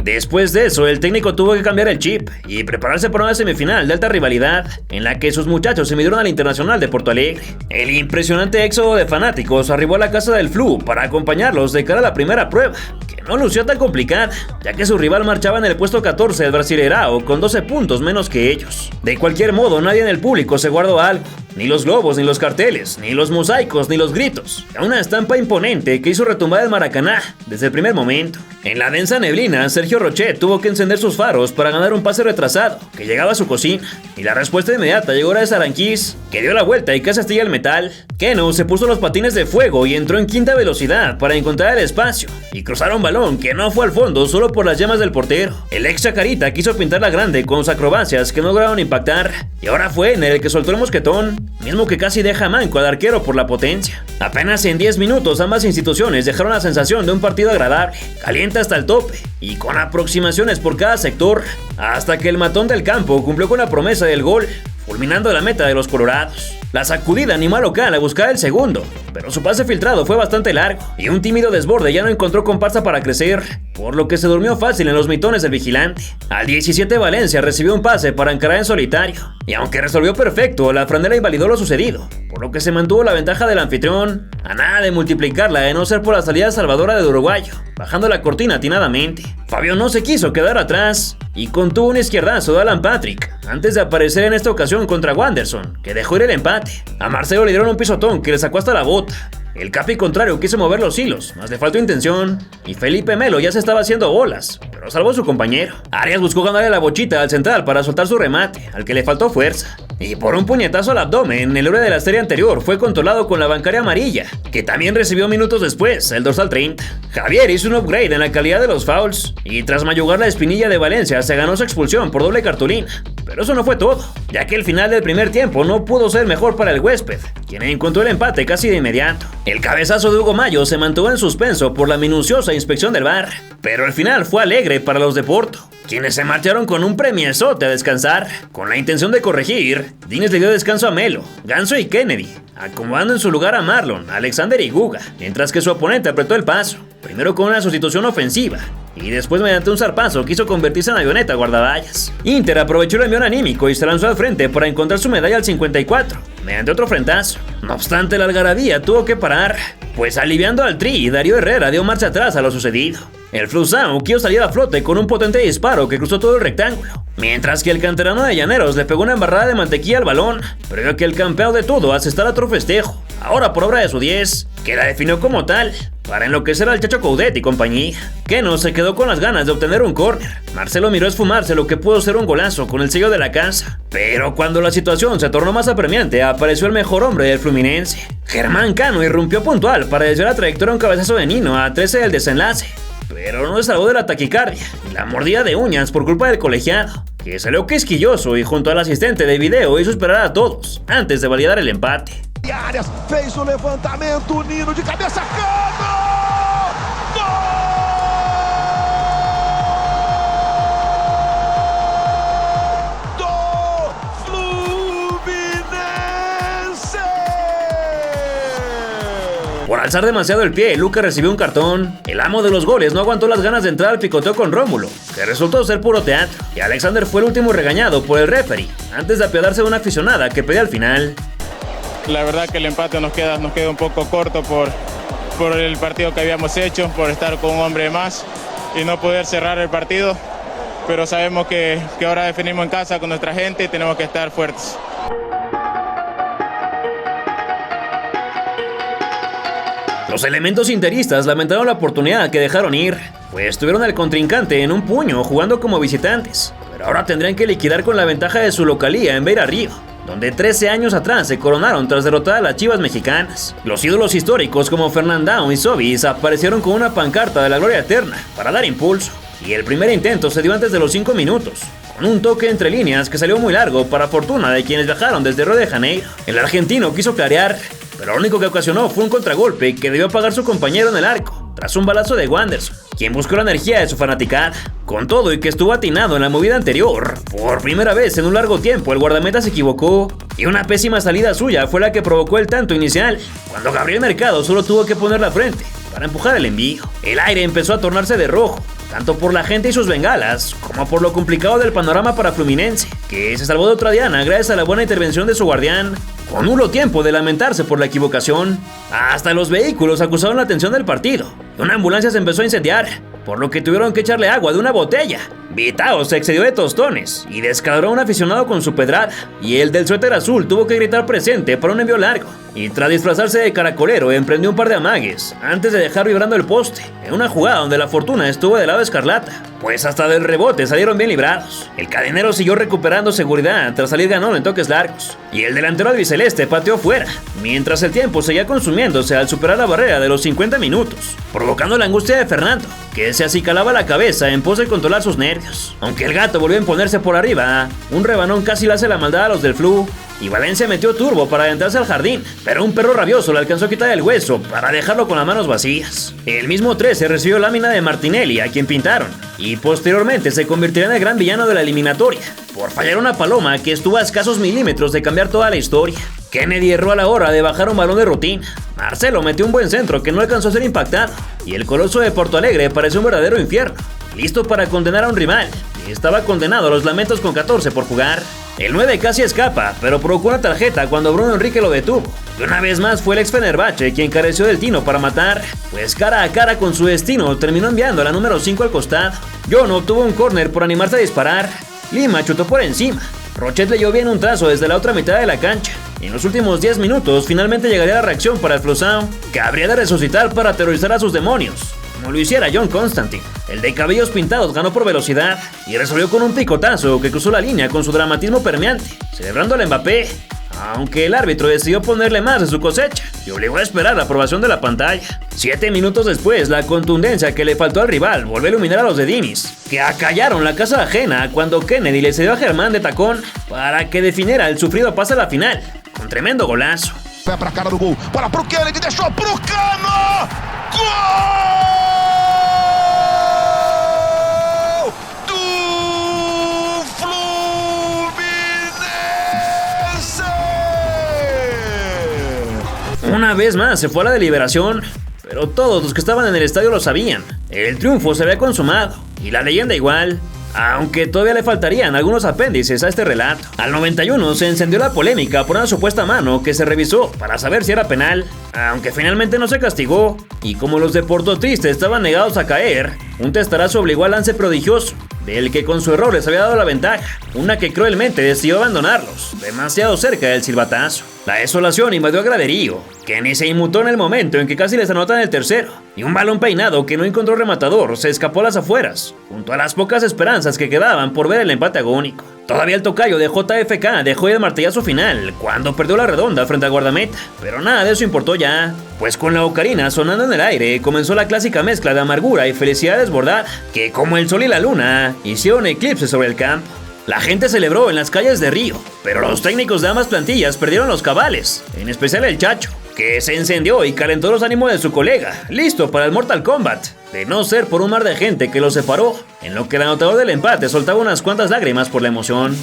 Después de eso, el técnico tuvo que cambiar el chip y prepararse para una semifinal de alta rivalidad, en la que sus muchachos se midieron al Internacional de Porto Alegre. El impresionante éxodo de fanáticos arribó a la casa del Flu para acompañarlos de cara a la primera prueba, que no lució tan complicada, ya que su rival marchaba en el puesto 14 del Brasileirao con 12 puntos menos que ellos. De cualquier modo, nadie en el público se guardó algo. Ni los globos, ni los carteles, ni los mosaicos, ni los gritos. Una estampa imponente que hizo retumbar el Maracaná desde el primer momento. En la densa neblina, Sergio Rochet tuvo que encender sus faros para ganar un pase retrasado que llegaba a su cocina. Y la respuesta inmediata llegó a Saranquís, que dio la vuelta y casi astilla el metal. Keno se puso los patines de fuego y entró en quinta velocidad para encontrar el espacio y cruzar un balón que no fue al fondo solo por las llamas del portero. El ex Chacarita quiso pintarla grande con sus acrobacias que no lograron impactar, y ahora fue en el que soltó el mosquetón, mismo que casi deja manco al arquero por la potencia. Apenas en 10 minutos ambas instituciones dejaron la sensación de un partido agradable, caliente hasta el tope y con aproximaciones por cada sector, hasta que el matón del campo cumplió con la promesa del gol, fulminando la meta de los colorados. La sacudida animó al local a buscar el segundo, pero su pase filtrado fue bastante largo y un tímido desborde ya no encontró comparsa para crecer, por lo que se durmió fácil en los mitones del vigilante. Al 17 Valencia recibió un pase para encarar en solitario, y aunque resolvió perfecto, la franela invalidó lo sucedido, por lo que se mantuvo la ventaja del anfitrión, a nada de multiplicarla de no ser por la salida salvadora del uruguayo, bajando la cortina atinadamente. Fabio no se quiso quedar atrás y contuvo un izquierdazo de Alan Patrick antes de aparecer en esta ocasión contra Wanderson, que dejó ir el empate. A Marcelo le dieron un pisotón que le sacó hasta la bota. El capi contrario quiso mover los hilos, más le faltó intención, y Felipe Melo ya se estaba haciendo bolas, pero salvó a su compañero. Arias buscó ganarle la bochita al central para soltar su remate, al que le faltó fuerza. Y por un puñetazo al abdomen, el héroe de la serie anterior fue controlado con la bancaria amarilla, que también recibió minutos después, el dorsal 30. Javier hizo un upgrade en la calidad de los fouls, y tras mayugar la espinilla de Valencia se ganó su expulsión por doble cartulina. Pero eso no fue todo, ya que el final del primer tiempo no pudo ser mejor para el huésped, quien encontró el empate casi de inmediato. El cabezazo de Hugo Mayo se mantuvo en suspenso por la minuciosa inspección del VAR, pero el final fue alegre para los de Porto, quienes se marcharon con un premiezote a descansar. Con la intención de corregir, Diniz le dio descanso a Melo, Ganso y Kennedy, acomodando en su lugar a Marlon, Alexander y Guga, mientras que su oponente apretó el paso, primero con una sustitución ofensiva, y después mediante un zarpazo quiso convertirse en avioneta guardaballas. Inter aprovechó el envión anímico y se lanzó al frente para encontrar su medalla al 54, mediante otro frentazo. No obstante, la algarabía tuvo que parar, pues aliviando al Tri, Darío Herrera dio marcha atrás a lo sucedido. El Flusão quiso salir a flote con un potente disparo que cruzó todo el rectángulo, mientras que el canterano de Llaneros le pegó una embarrada de mantequilla al balón, previo a que el campeón de todo asestara otro festejo, ahora por obra de su 10, que la definió como tal, para enloquecer al Chacho Coudet y compañía. Keno se quedó con las ganas de obtener un córner. Marcelo miró esfumarse lo que pudo ser un golazo con el sello de la casa, pero cuando la situación se tornó más apremiante, apareció el mejor hombre del Fluminense. Germán Cano irrumpió puntual para desviar la trayectoria a un cabezazo de Nino a 13 del desenlace, pero no se salvó de la taquicardia y la mordida de uñas por culpa del colegiado, que salió quisquilloso y junto al asistente de video hizo esperar a todos antes de validar el empate. Arias fez o levantamento, Nino de cabeça, Cano! Por alzar demasiado el pie, Lucas recibió un cartón. El amo de los goles no aguantó las ganas de entrar al picoteo con Rómulo, que resultó ser puro teatro, y Alexander fue el último regañado por el referee, antes de apiadarse de una aficionada que pedía al final. La verdad que el empate nos queda un poco corto por el partido que habíamos hecho, por estar con un hombre más y no poder cerrar el partido, pero sabemos que ahora definimos en casa con nuestra gente y tenemos que estar fuertes. Los elementos interistas lamentaron la oportunidad que dejaron ir, pues tuvieron al contrincante en un puño jugando como visitantes, pero ahora tendrían que liquidar con la ventaja de su localía en Beira Río, donde 13 años atrás se coronaron tras derrotar a las Chivas mexicanas. Los ídolos históricos como Fernandao y Sobis aparecieron con una pancarta de la gloria eterna para dar impulso, y el primer intento se dio antes de los 5 minutos, con un toque entre líneas que salió muy largo para fortuna de quienes viajaron desde Río de Janeiro. El argentino quiso clarear, pero lo único que ocasionó fue un contragolpe que debió pagar su compañero en el arco, tras un balazo de Wanderson, quien buscó la energía de su fanaticada. Con todo y que estuvo atinado en la movida anterior, por primera vez en un largo tiempo el guardameta se equivocó, y una pésima salida suya fue la que provocó el tanto inicial, cuando Gabriel Mercado solo tuvo que poner la frente para empujar el envío. El aire empezó a tornarse de rojo, tanto por la gente y sus bengalas, como por lo complicado del panorama para Fluminense, que se salvó de otra diana gracias a la buena intervención de su guardián, con nulo tiempo de lamentarse por la equivocación. Hasta los vehículos acusaron la atención del partido, y una ambulancia se empezó a incendiar, por lo que tuvieron que echarle agua de una botella. Vitao se excedió de tostones y descadró a un aficionado con su pedrada, y el del suéter azul tuvo que gritar presente para un envío largo, y tras disfrazarse de caracolero emprendió un par de amagues antes de dejar vibrando el poste, en una jugada donde la fortuna estuvo del lado escarlata, pues hasta del rebote salieron bien librados. El cadenero siguió recuperando seguridad tras salir ganón en toques largos, y el delantero albiceleste pateó fuera, mientras el tiempo seguía consumiéndose al superar la barrera de los 50 minutos, provocando la angustia de Fernando, que se acicalaba la cabeza en pos de controlar sus nervios. Aunque el gato volvió a imponerse por arriba, un rebanón casi le hace la maldad a los del Flu, y Valencia metió turbo para adentrarse al jardín, pero un perro rabioso le alcanzó a quitar el hueso para dejarlo con las manos vacías. El mismo 13 recibió lámina de Martinelli, a quien pintaron, y posteriormente se convirtió en el gran villano de la eliminatoria, por fallar una paloma que estuvo a escasos milímetros de cambiar toda la historia. Kennedy erró a la hora de bajar un balón de rutina. Marcelo metió un buen centro que no alcanzó a ser impactado, y el coloso de Porto Alegre pareció un verdadero infierno, listo para condenar a un rival, y estaba condenado a los lamentos con 14 por jugar. El 9 casi escapa, pero provocó una tarjeta cuando Bruno Enrique lo detuvo. Y una vez más fue el ex Fenerbahce quien careció del tino para matar, pues cara a cara con su destino terminó enviando a la número 5 al costado. John obtuvo un córner por animarse a disparar. Lima chutó por encima. Rochet leyó bien un trazo desde la otra mitad de la cancha. Y en los últimos 10 minutos finalmente llegaría la reacción para el Flusão, que habría de resucitar para aterrorizar a sus demonios, como lo hiciera John Constantine. El de cabellos pintados ganó por velocidad y resolvió con un picotazo que cruzó la línea con su dramatismo permeante, celebrando al Mbappé, aunque el árbitro decidió ponerle más de su cosecha y obligó a esperar la aprobación de la pantalla. 7 minutos después, la contundencia que le faltó al rival volvió a iluminar a los de Diniz, que acallaron la casa ajena cuando Kennedy le cedió a Germán de tacón para que definiera el sufrido pase a la final, con tremendo golazo. Pé pra cara do gol, bola pro Kennedy, deixou pro Cano! Gol! Una vez más se fue a la deliberación, pero todos los que estaban en el estadio lo sabían. El triunfo se había consumado, y la leyenda igual, aunque todavía le faltarían algunos apéndices a este relato. Al 91 se encendió la polémica por una supuesta mano que se revisó para saber si era penal, aunque finalmente no se castigó, y como los de Porto Triste estaban negados a caer, un testarazo obligó al lance prodigioso, del que con su error les había dado la ventaja, una que cruelmente decidió abandonarlos, demasiado cerca del silbatazo. La desolación invadió a Graderío, que ni se inmutó en el momento en que casi les anotan el tercero, y un balón peinado que no encontró rematador se escapó a las afueras, junto a las pocas esperanzas que quedaban por ver el empate agónico. Todavía el tocayo de JFK dejó el martillazo final cuando perdió la redonda frente a guardameta, pero nada de eso importó ya, pues con la ocarina sonando en el aire comenzó la clásica mezcla de amargura y felicidad desbordada, que como el sol y la luna hicieron eclipse sobre el campo. La gente celebró en las calles de Río, pero los técnicos de ambas plantillas perdieron los cabales, en especial el Chacho, que se encendió y calentó los ánimos de su colega, listo para el Mortal Kombat, de no ser por un mar de gente que lo separó, en lo que el anotador del empate soltaba unas cuantas lágrimas por la emoción.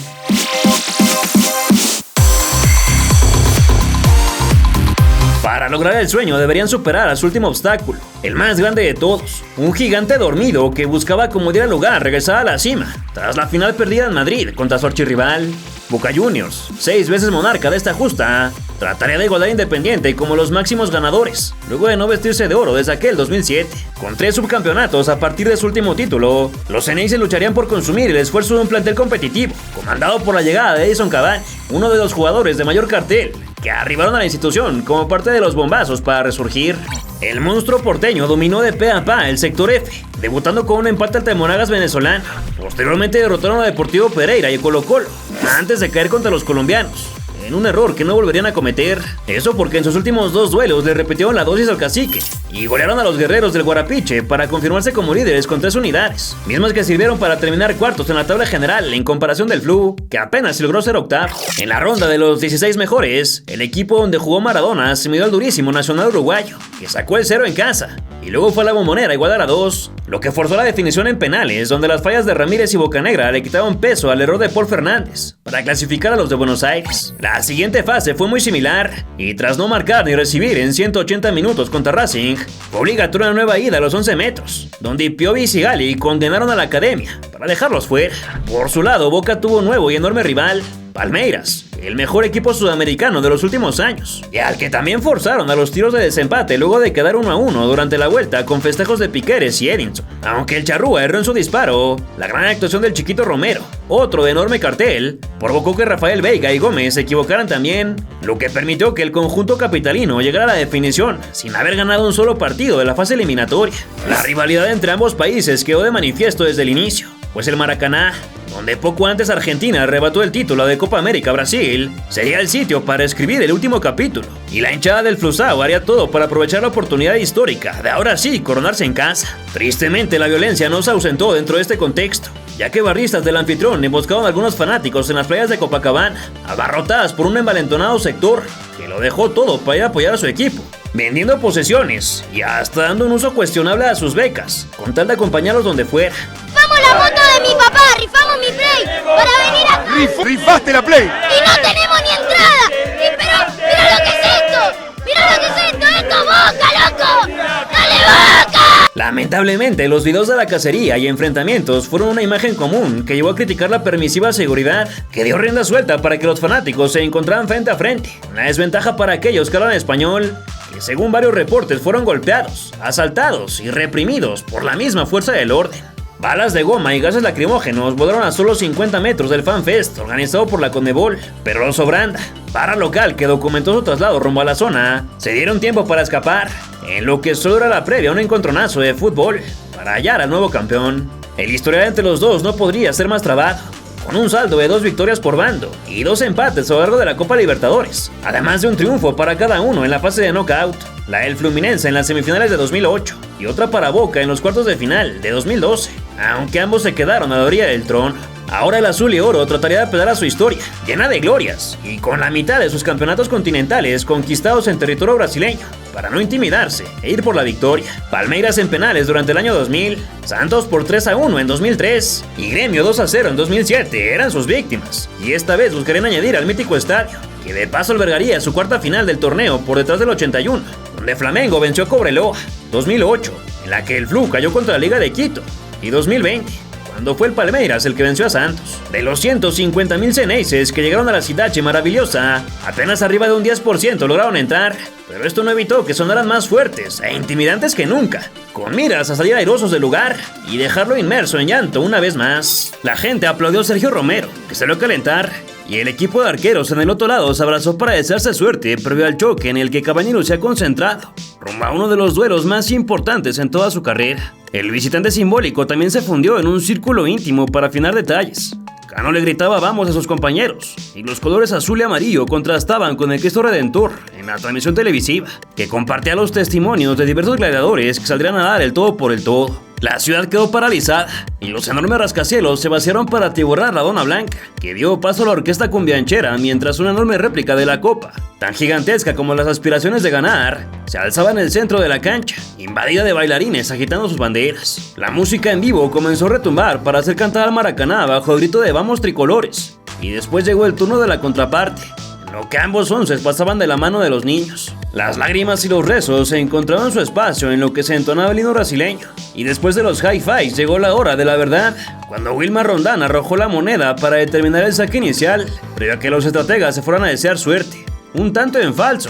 Para lograr el sueño deberían superar a su último obstáculo, el más grande de todos, un gigante dormido que buscaba como diera lugar regresar a la cima, tras la final perdida en Madrid contra su archirrival. Boca Juniors, 6 veces monarca de esta justa, trataría de igualar Independiente como los máximos ganadores, luego de no vestirse de oro desde aquel 2007. Con 3 subcampeonatos a partir de su último título, los Ceneices lucharían por consumir el esfuerzo de un plantel competitivo, comandado por la llegada de Edison Cavani, uno de los jugadores de mayor cartel, que arribaron a la institución como parte de los bombazos para resurgir. El monstruo porteño dominó de pe a pa el sector F, debutando con un empate ante Monagas venezolano. Posteriormente derrotaron a Deportivo Pereira y Colo-Colo, antes de caer contra los colombianos, en un error que no volverían a cometer. Eso porque en sus últimos 2 duelos le repitieron la dosis al cacique y golearon a los guerreros del Guarapiche para confirmarse como líderes con 3 unidades, mismas que sirvieron para terminar cuartos en la tabla general en comparación del Flu, que apenas logró ser octavo. En la ronda de los 16 mejores, el equipo donde jugó Maradona se midió al durísimo Nacional Uruguayo, que sacó el 0 en casa, y luego fue a la Bombonera a igualar a 2, lo que forzó la definición en penales, donde las fallas de Ramírez y Bocanegra le quitaban peso al error de Paul Fernández para clasificar a los de Buenos Aires. La siguiente fase fue muy similar, y tras no marcar ni recibir en 180 minutos contra Racing, fue obligatoria una nueva ida a los 11 metros, donde Piovi y Sigali condenaron a la academia para dejarlos fuera. Por su lado, Boca tuvo un nuevo y enorme rival, Palmeiras, el mejor equipo sudamericano de los últimos años, y al que también forzaron a los tiros de desempate luego de quedar 1-1 durante la vuelta con festejos de Piqueres y Edinson. Aunque el Charrúa erró en su disparo, la gran actuación del Chiquito Romero, otro de enorme cartel, provocó que Rafael Veiga y Gómez se equivocaran también, lo que permitió que el conjunto capitalino llegara a la definición sin haber ganado un solo partido de la fase eliminatoria. La rivalidad entre ambos países quedó de manifiesto desde el inicio, pues el Maracaná, donde poco antes Argentina arrebató el título de Copa América a Brasil, sería el sitio para escribir el último capítulo, y la hinchada del Flusao haría todo para aprovechar la oportunidad histórica de ahora sí coronarse en casa. Tristemente, la violencia no se ausentó dentro de este contexto, ya que barristas del anfitrión emboscaron a algunos fanáticos en las playas de Copacabana, abarrotadas por un envalentonado sector que lo dejó todo para ir a apoyar a su equipo, vendiendo posesiones y hasta dando un uso cuestionable a sus becas, con tal de acompañarlos donde fuera. ¡Vamos la moto de mi papá! ¡Rifamos mi Play! ¡Para venir acá! Rifaste la Play. ¡Y no tenemos ni entrada! ¡Pero mira lo que es esto! ¡Mira lo que es esto! ¡Esto es Boca, loco! ¡Dale, Boca! Lamentablemente, los videos de la cacería y enfrentamientos fueron una imagen común que llevó a criticar la permisiva seguridad que dio rienda suelta para que los fanáticos se encontraran frente a frente. Una desventaja para aquellos que hablan español, que según varios reportes fueron golpeados, asaltados y reprimidos por la misma fuerza del orden. Balas de goma y gases lacrimógenos volaron a solo 50 metros del FanFest organizado por la Conmebol, pero los Obranda, barra local que documentó su traslado rumbo a la zona, se dieron tiempo para escapar, en lo que solo era la previa a un encontronazo de fútbol para hallar al nuevo campeón. El historial entre los dos no podría ser más trabado, con un saldo de 2 victorias por bando y 2 empates a lo largo de la Copa Libertadores, además de un triunfo para cada uno en la fase de knockout, la del Fluminense en las semifinales de 2008 y otra para Boca en los cuartos de final de 2012, aunque ambos se quedaron a la orilla del trono. Ahora el azul y oro trataría de apelar a su historia, llena de glorias, y con la mitad de sus campeonatos continentales conquistados en territorio brasileño, para no intimidarse e ir por la victoria. Palmeiras en penales durante el año 2000, Santos por 3-1 en 2003 y Gremio 2-0 en 2007 eran sus víctimas, y esta vez buscarían añadir al mítico estadio, que de paso albergaría su cuarta final del torneo por detrás del 81, donde Flamengo venció a Cobreloa, 2008, en la que el Flu cayó contra la Liga de Quito, y 2020, cuando fue el Palmeiras el que venció a Santos. De los 150,000 ceneices que llegaron a la Cidade Maravillosa, apenas arriba de un 10% lograron entrar, pero esto no evitó que sonaran más fuertes e intimidantes que nunca, con miras a salir airosos del lugar y dejarlo inmerso en llanto una vez más. La gente aplaudió a Sergio Romero, que salió a calentar, y el equipo de arqueros en el otro lado se abrazó para desearse suerte previo al choque en el que Cavani se ha concentrado, rumbo a uno de los duelos más importantes en toda su carrera. El visitante simbólico también se fundió en un círculo íntimo para afinar detalles, Cano le gritaba vamos a sus compañeros, y los colores azul y amarillo contrastaban con el Cristo Redentor en la transmisión televisiva, que compartía los testimonios de diversos gladiadores que saldrían a dar el todo por el todo. La ciudad quedó paralizada y los enormes rascacielos se vaciaron para atiborrar la Dona Blanca, que dio paso a la orquesta cumbianchera mientras una enorme réplica de la copa, tan gigantesca como las aspiraciones de ganar, se alzaba en el centro de la cancha, invadida de bailarines agitando sus banderas. La música en vivo comenzó a retumbar para hacer cantar al Maracaná bajo el grito de vamos tricolores, y después llegó el turno de la contraparte, en lo que ambos onces pasaban de la mano de los niños. Las lágrimas y los rezos se encontraban su espacio en lo que se entonaba el himno brasileño. Y después de los hi-fis llegó la hora de la verdad, cuando Wilmar Rondán arrojó la moneda para determinar el saque inicial, previo a que los estrategas se fueran a desear suerte. Un tanto en falso.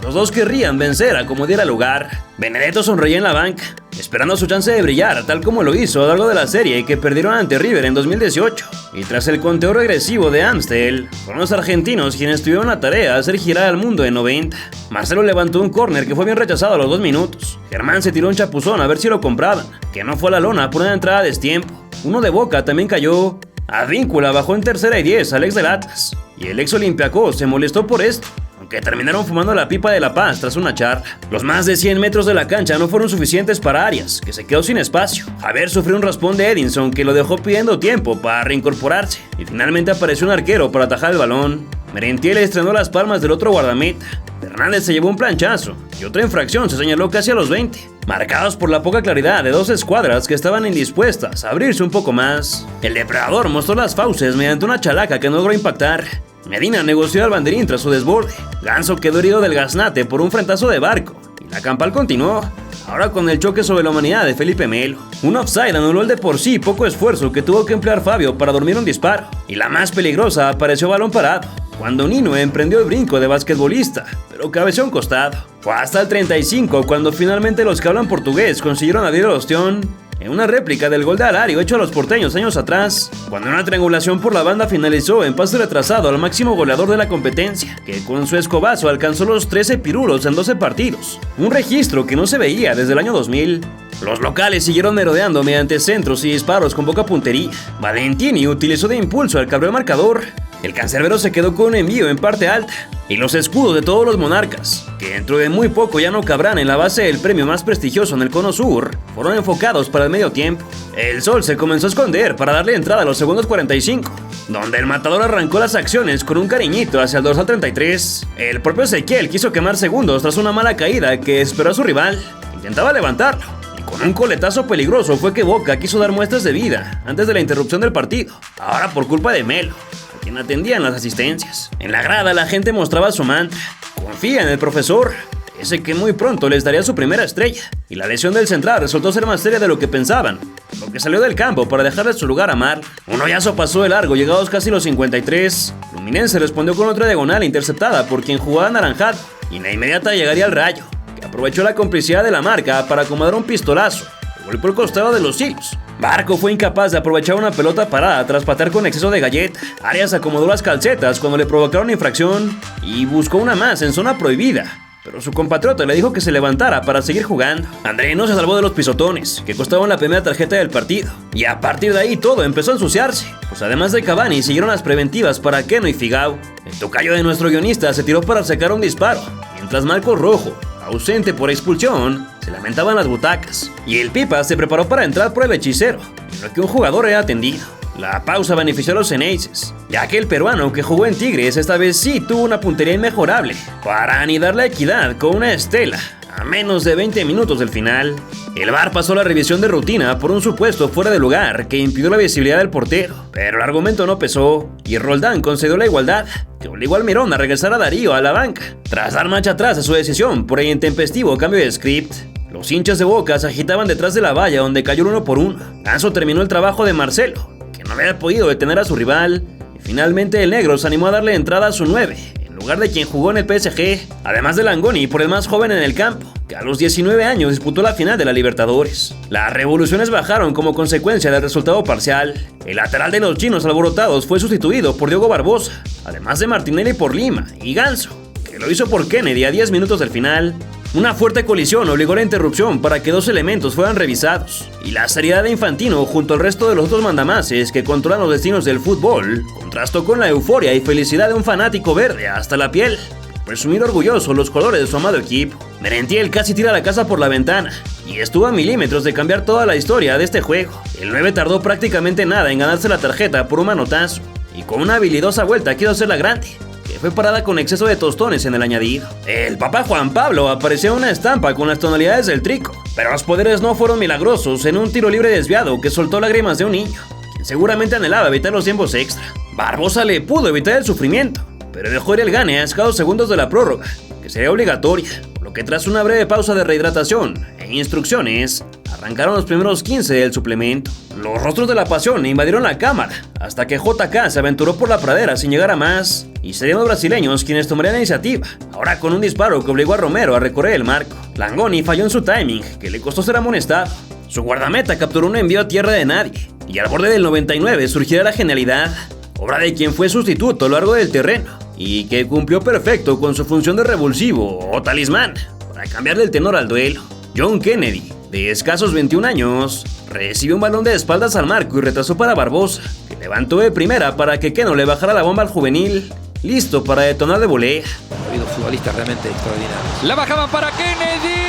Los dos querrían vencer a como diera lugar. Benedetto sonreía en la banca, esperando su chance de brillar, tal como lo hizo a lo largo de la serie que perdieron ante River en 2018. Y tras el conteo regresivo de Amstel, fueron los argentinos quienes tuvieron la tarea de hacer girar al mundo en 90. Marcelo levantó un córner que fue bien rechazado a los 2 minutos. Germán se tiró un chapuzón a ver si lo compraban, que no fue a la lona por una entrada a destiempo. Uno de Boca también cayó. Advíncula bajó en 3ª y 10 al ex del Atlas, y el ex Olympiacos se molestó por esto, aunque terminaron fumando la pipa de La Paz tras una charla. Los más de 100 metros de la cancha no fueron suficientes para Arias, que se quedó sin espacio. Javier sufrió un raspón de Edinson que lo dejó pidiendo tiempo para reincorporarse, y finalmente apareció un arquero para atajar el balón. Merentiel estrenó las palmas del otro guardameta. Fernández se llevó un planchazo, y otra infracción se señaló casi a los 20, marcados por la poca claridad de 2 escuadras que estaban indispuestas a abrirse un poco más. El depredador mostró las fauces mediante una chalaca que no logró impactar. Medina negoció al banderín tras su desborde. Ganso quedó herido del gaznate por un frentazo de Barco, y la campal continuó, ahora con el choque sobre la humanidad de Felipe Melo. Un offside anuló el de por sí poco esfuerzo que tuvo que emplear Fabio para dormir un disparo, y la más peligrosa apareció balón parado, cuando Nino emprendió el brinco de basquetbolista, pero cabeceó a un costado. Fue hasta el 35 cuando finalmente los que hablan portugués consiguieron abrir el ostión, en una réplica del gol de Alario hecho a los porteños años atrás, cuando una triangulación por la banda finalizó en pase retrasado al máximo goleador de la competencia, que con su escobazo alcanzó los 13 pirulos en 12 partidos, un registro que no se veía desde el año 2000. Los locales siguieron merodeando mediante centros y disparos con poca puntería. Valentini utilizó de impulso al cabrón marcador. El cancerbero se quedó con un envío en parte alta, y los escudos de todos los monarcas, que dentro de muy poco ya no cabrán en la base del premio más prestigioso en el cono sur, fueron enfocados para el medio tiempo. El sol se comenzó a esconder para darle entrada a los segundos 45, donde el matador arrancó las acciones con un cariñito hacia el dorsal 33. El propio Ezequiel quiso quemar segundos tras una mala caída que esperó a su rival. Intentaba levantarlo, y con un coletazo peligroso fue que Boca quiso dar muestras de vida antes de la interrupción del partido, ahora por culpa de Melo, quien atendía en las asistencias. En la grada la gente mostraba su mantra: confía en el profesor, ese que muy pronto les daría su primera estrella. Y la lesión del central resultó ser más seria de lo que pensaban, lo que salió del campo para dejarle su lugar a Mar. Un hoyazo pasó de largo llegados casi los 53. Fluminense respondió con otra diagonal interceptada por quien jugaba anaranjado, y en la inmediata llegaría el Rayo, que aprovechó la complicidad de la marca para acomodar un pistolazo, gol por el costado de los hilos. Barco fue incapaz de aprovechar una pelota parada tras patear con exceso de galleta. Arias acomodó las calcetas cuando le provocaron infracción y buscó una más en zona prohibida, pero su compatriota le dijo que se levantara para seguir jugando. André no se salvó de los pisotones, que costaban la primera tarjeta del partido, y a partir de ahí todo empezó a ensuciarse, pues además de Cavani siguieron las preventivas para Keno y Figao. El tocayo de nuestro guionista se tiró para sacar un disparo, mientras Marcos Rojo, ausente por expulsión, se lamentaban las butacas, y el Pipa se preparó para entrar por el hechicero, en lo que un jugador era atendido. La pausa benefició a los Ceneices, ya que el peruano que jugó en Tigres esta vez sí tuvo una puntería inmejorable para anidar la equidad con una estela a menos de 20 minutos del final. El VAR pasó la revisión de rutina por un supuesto fuera de lugar que impidió la visibilidad del portero, pero el argumento no pesó y Roldán concedió la igualdad, que obligó al Mirón a regresar a Darío a la banca, tras dar marcha atrás a su decisión por el intempestivo cambio de script. Los hinchas de Boca se agitaban detrás de la valla donde cayó el 1 por 1. Ganso terminó el trabajo de Marcelo, que no había podido detener a su rival, y finalmente el negro se animó a darle entrada a su 9, en lugar de quien jugó en el PSG, además de Langoni por el más joven en el campo, que a los 19 años disputó la final de la Libertadores. Las revoluciones bajaron como consecuencia del resultado parcial. El lateral de los chinos alborotados fue sustituido por Diogo Barbosa, además de Martinelli por Lima y Ganso, que lo hizo por Kennedy a 10 minutos del final. Una fuerte colisión obligó a la interrupción para que 2 elementos fueran revisados, y la seriedad de Infantino junto al resto de los otros mandamases que controlan los destinos del fútbol contrastó con la euforia y felicidad de un fanático verde hasta la piel. Presumir orgulloso los colores de su amado equipo, Merentiel casi tira la casa por la ventana y estuvo a milímetros de cambiar toda la historia de este juego. El 9 tardó prácticamente nada en ganarse la tarjeta por un manotazo y con una habilidosa vuelta quiso hacerla grande, que fue parada con exceso de tostones en el añadido. El Papa Juan Pablo apareció en una estampa con las tonalidades del trico, pero los poderes no fueron milagrosos en un tiro libre desviado que soltó lágrimas de un niño, quien seguramente anhelaba evitar los tiempos extra. Barbosa le pudo evitar el sufrimiento, pero dejó ir el gane a escasos segundos de la prórroga, que sería obligatoria, por lo que tras una breve pausa de rehidratación e instrucciones, arrancaron los primeros 15 del suplemento. Los rostros de la pasión invadieron la cámara, hasta que JK se aventuró por la pradera sin llegar a más, y serían los brasileños quienes tomarían la iniciativa, ahora con un disparo que obligó a Romero a recorrer el marco. Langoni falló en su timing, que le costó ser amonestado. Su guardameta capturó un envío a tierra de nadie, y al borde del 99 surgirá la genialidad, obra de quien fue sustituto a lo largo del terreno, y que cumplió perfecto con su función de revulsivo o talismán, para cambiarle el tenor al duelo. John Kennedy, de escasos 21 años, recibió un balón de espaldas al marco y retrasó para Barbosa, que levantó de primera para que Keno le bajara la bomba al juvenil, listo para detonar de volea. Ha habido futbolistas realmente extraordinarios. La bajaban para Kennedy.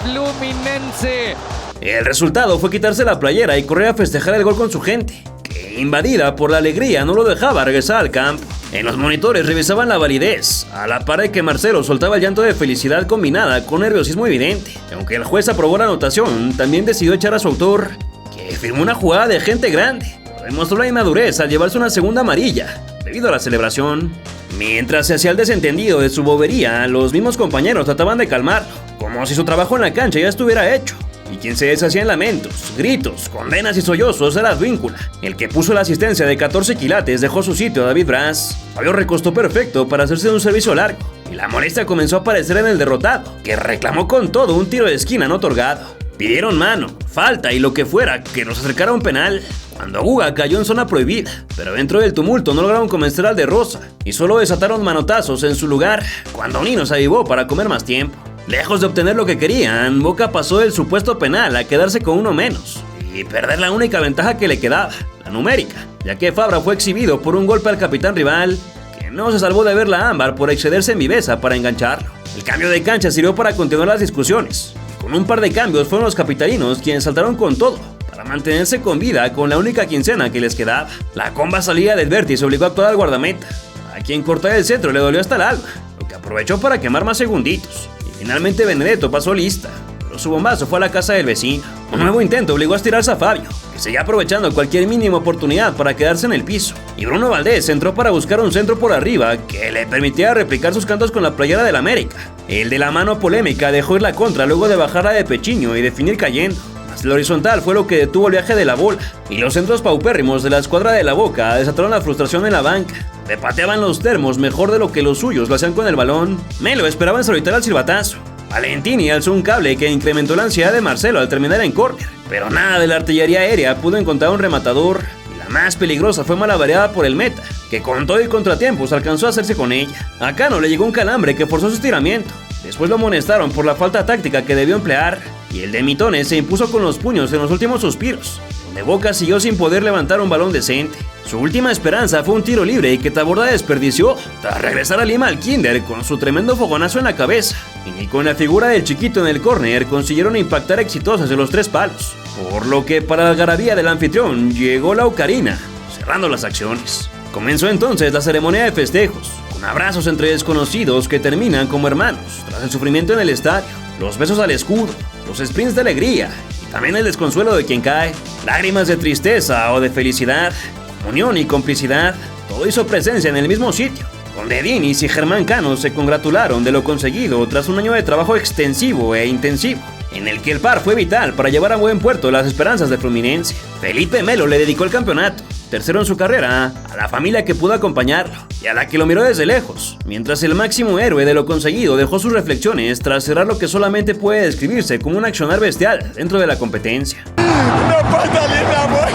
Fluminense. El resultado fue quitarse la playera y correr a festejar el gol con su gente, que invadida por la alegría no lo dejaba regresar al campo. En los monitores revisaban la validez, a la par de que Marcelo soltaba el llanto de felicidad combinada con nerviosismo evidente. Aunque el juez aprobó la anotación, también decidió echar a su autor, que firmó una jugada de gente grande, pero demostró la inmadurez al llevarse una segunda amarilla, debido a la celebración. Mientras se hacía el desentendido de su bobería, los mismos compañeros trataban de calmarlo, como si su trabajo en la cancha ya estuviera hecho. Y quien se deshacía en lamentos, gritos, condenas y sollozos era Advíncula. El que puso la asistencia de 14 quilates dejó su sitio a David Braz. Fabio recostó perfecto para hacerse de un servicio largo, y la molestia comenzó a aparecer en el derrotado, que reclamó con todo un tiro de esquina no otorgado. Pidieron mano, falta y lo que fuera que nos acercara a un penal, cuando Guga cayó en zona prohibida, pero dentro del tumulto no lograron convencer al de Rosa, y solo desataron manotazos en su lugar, cuando Nino se avivó para comer más tiempo. Lejos de obtener lo que querían, Boca pasó del supuesto penal a quedarse con uno menos, y perder la única ventaja que le quedaba, la numérica, ya que Fabra fue exhibido por un golpe al capitán rival, que no se salvó de ver la ámbar por excederse en viveza para engancharlo. El cambio de cancha sirvió para continuar las discusiones. Con un par de cambios fueron los capitalinos quienes saltaron con todo para mantenerse con vida con la única quincena que les quedaba. La comba salida del vértice obligó a actuar al guardameta, a quien cortar el centro le dolió hasta el alma, lo que aprovechó para quemar más segunditos. Y finalmente Benedetto pasó lista, pero su bombazo fue a la casa del vecino. Un nuevo intento obligó a estirarse a Fabio, que seguía aprovechando cualquier mínima oportunidad para quedarse en el piso. Y Bruno Valdés entró para buscar un centro por arriba que le permitía replicar sus cantos con la playera del América. El de la mano polémica dejó ir la contra luego de bajarla de pechiño y definir cayendo. Mas el horizontal fue lo que detuvo el viaje de la bola, y los centros paupérrimos de la escuadra de la Boca desataron la frustración en la banca. Repateaban los termos mejor de lo que los suyos lo hacían con el balón. Melo esperaba en solitario al silbatazo. Valentini alzó un cable que incrementó la ansiedad de Marcelo al terminar en córner, pero nada de la artillería aérea pudo encontrar un rematador, y la más peligrosa fue malabareada por el meta, que con todo y contratiempos alcanzó a hacerse con ella. A Cano le llegó un calambre que forzó su estiramiento. Después lo amonestaron por la falta táctica que debió emplear, y el de Mitones se impuso con los puños en los últimos suspiros, donde Boca siguió sin poder levantar un balón decente. Su última esperanza fue un tiro libre y que Taborda desperdició tras regresar a Lima al Kinder con su tremendo fogonazo en la cabeza, y con la figura del chiquito en el córner consiguieron impactar exitosas en los 3 palos, por lo que para la algarabía del anfitrión llegó la ocarina, cerrando las acciones. Comenzó entonces la ceremonia de festejos, con abrazos entre desconocidos que terminan como hermanos tras el sufrimiento en el estadio, los besos al escudo, los sprints de alegría y también el desconsuelo de quien cae, lágrimas de tristeza o de felicidad, comunión y complicidad, todo hizo presencia en el mismo sitio, donde Diniz y Germán Cano se congratularon de lo conseguido tras un año de trabajo extensivo e intensivo, en el que el par fue vital para llevar a buen puerto las esperanzas de Fluminense. Felipe Melo le dedicó el campeonato, tercero en su carrera, a la familia que pudo acompañarlo y a la que lo miró desde lejos, mientras el máximo héroe de lo conseguido dejó sus reflexiones tras cerrar lo que solamente puede describirse como un accionar bestial dentro de la competencia. Meu pai tá ali, minha mãe,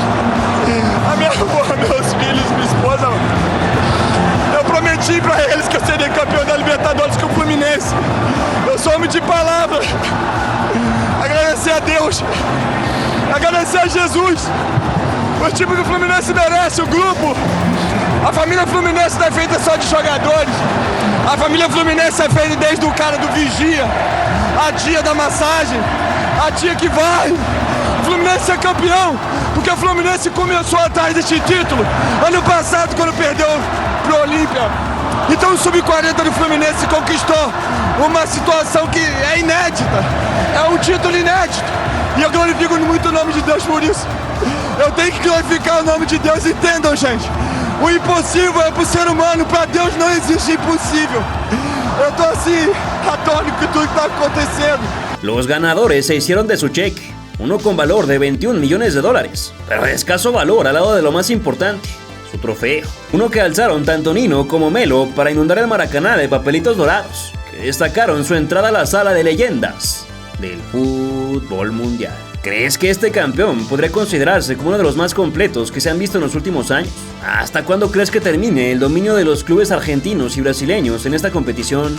a minha avó, meus filhos, minha esposa. Eu prometi pra eles que eu seria campeão da Libertadores com o Fluminense. Eu sou homem de palavra. Agradecer a Deus, agradecer a Jesus. O time do Fluminense merece, o grupo. A família Fluminense não é feita só de jogadores. A família Fluminense é feita desde o cara do vigia, a tia da massagem, a tia que vai. O Fluminense é campeão, porque o Fluminense começou atrás deste título ano passado, quando perdeu pro Olímpia. Então o Sub-40 do Fluminense conquistou uma situação que é inédita, é um título inédito. E eu glorifico muito o nome de Deus por isso. Eu tenho que glorificar o nome de Deus, entendam, gente. O impossível é pro ser humano, para Deus não existe impossível. Eu tô assim, atônico com tudo que tá acontecendo. Los ganadores se hicieron de su cheque, uno con valor de 21 millones de dólares, pero de escaso valor al lado de lo más importante, su trofeo. Uno que alzaron tanto Nino como Melo para inundar el Maracaná de papelitos dorados, que destacaron su entrada a la sala de leyendas del fútbol mundial. ¿Crees que este campeón podría considerarse como uno de los más completos que se han visto en los últimos años? ¿Hasta cuándo crees que termine el dominio de los clubes argentinos y brasileños en esta competición?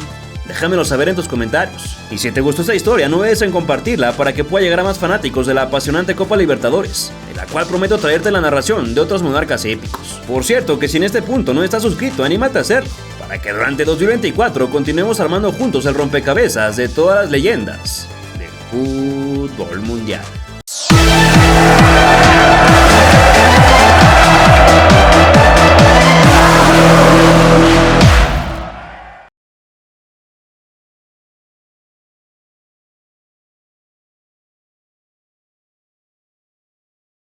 Déjamelo saber en tus comentarios. Y si te gustó esta historia, no dudes en compartirla para que pueda llegar a más fanáticos de la apasionante Copa Libertadores, de la cual prometo traerte la narración de otros monarcas épicos. Por cierto, que si en este punto no estás suscrito, anímate a hacerlo, para que durante 2024 continuemos armando juntos el rompecabezas de todas las leyendas del fútbol mundial.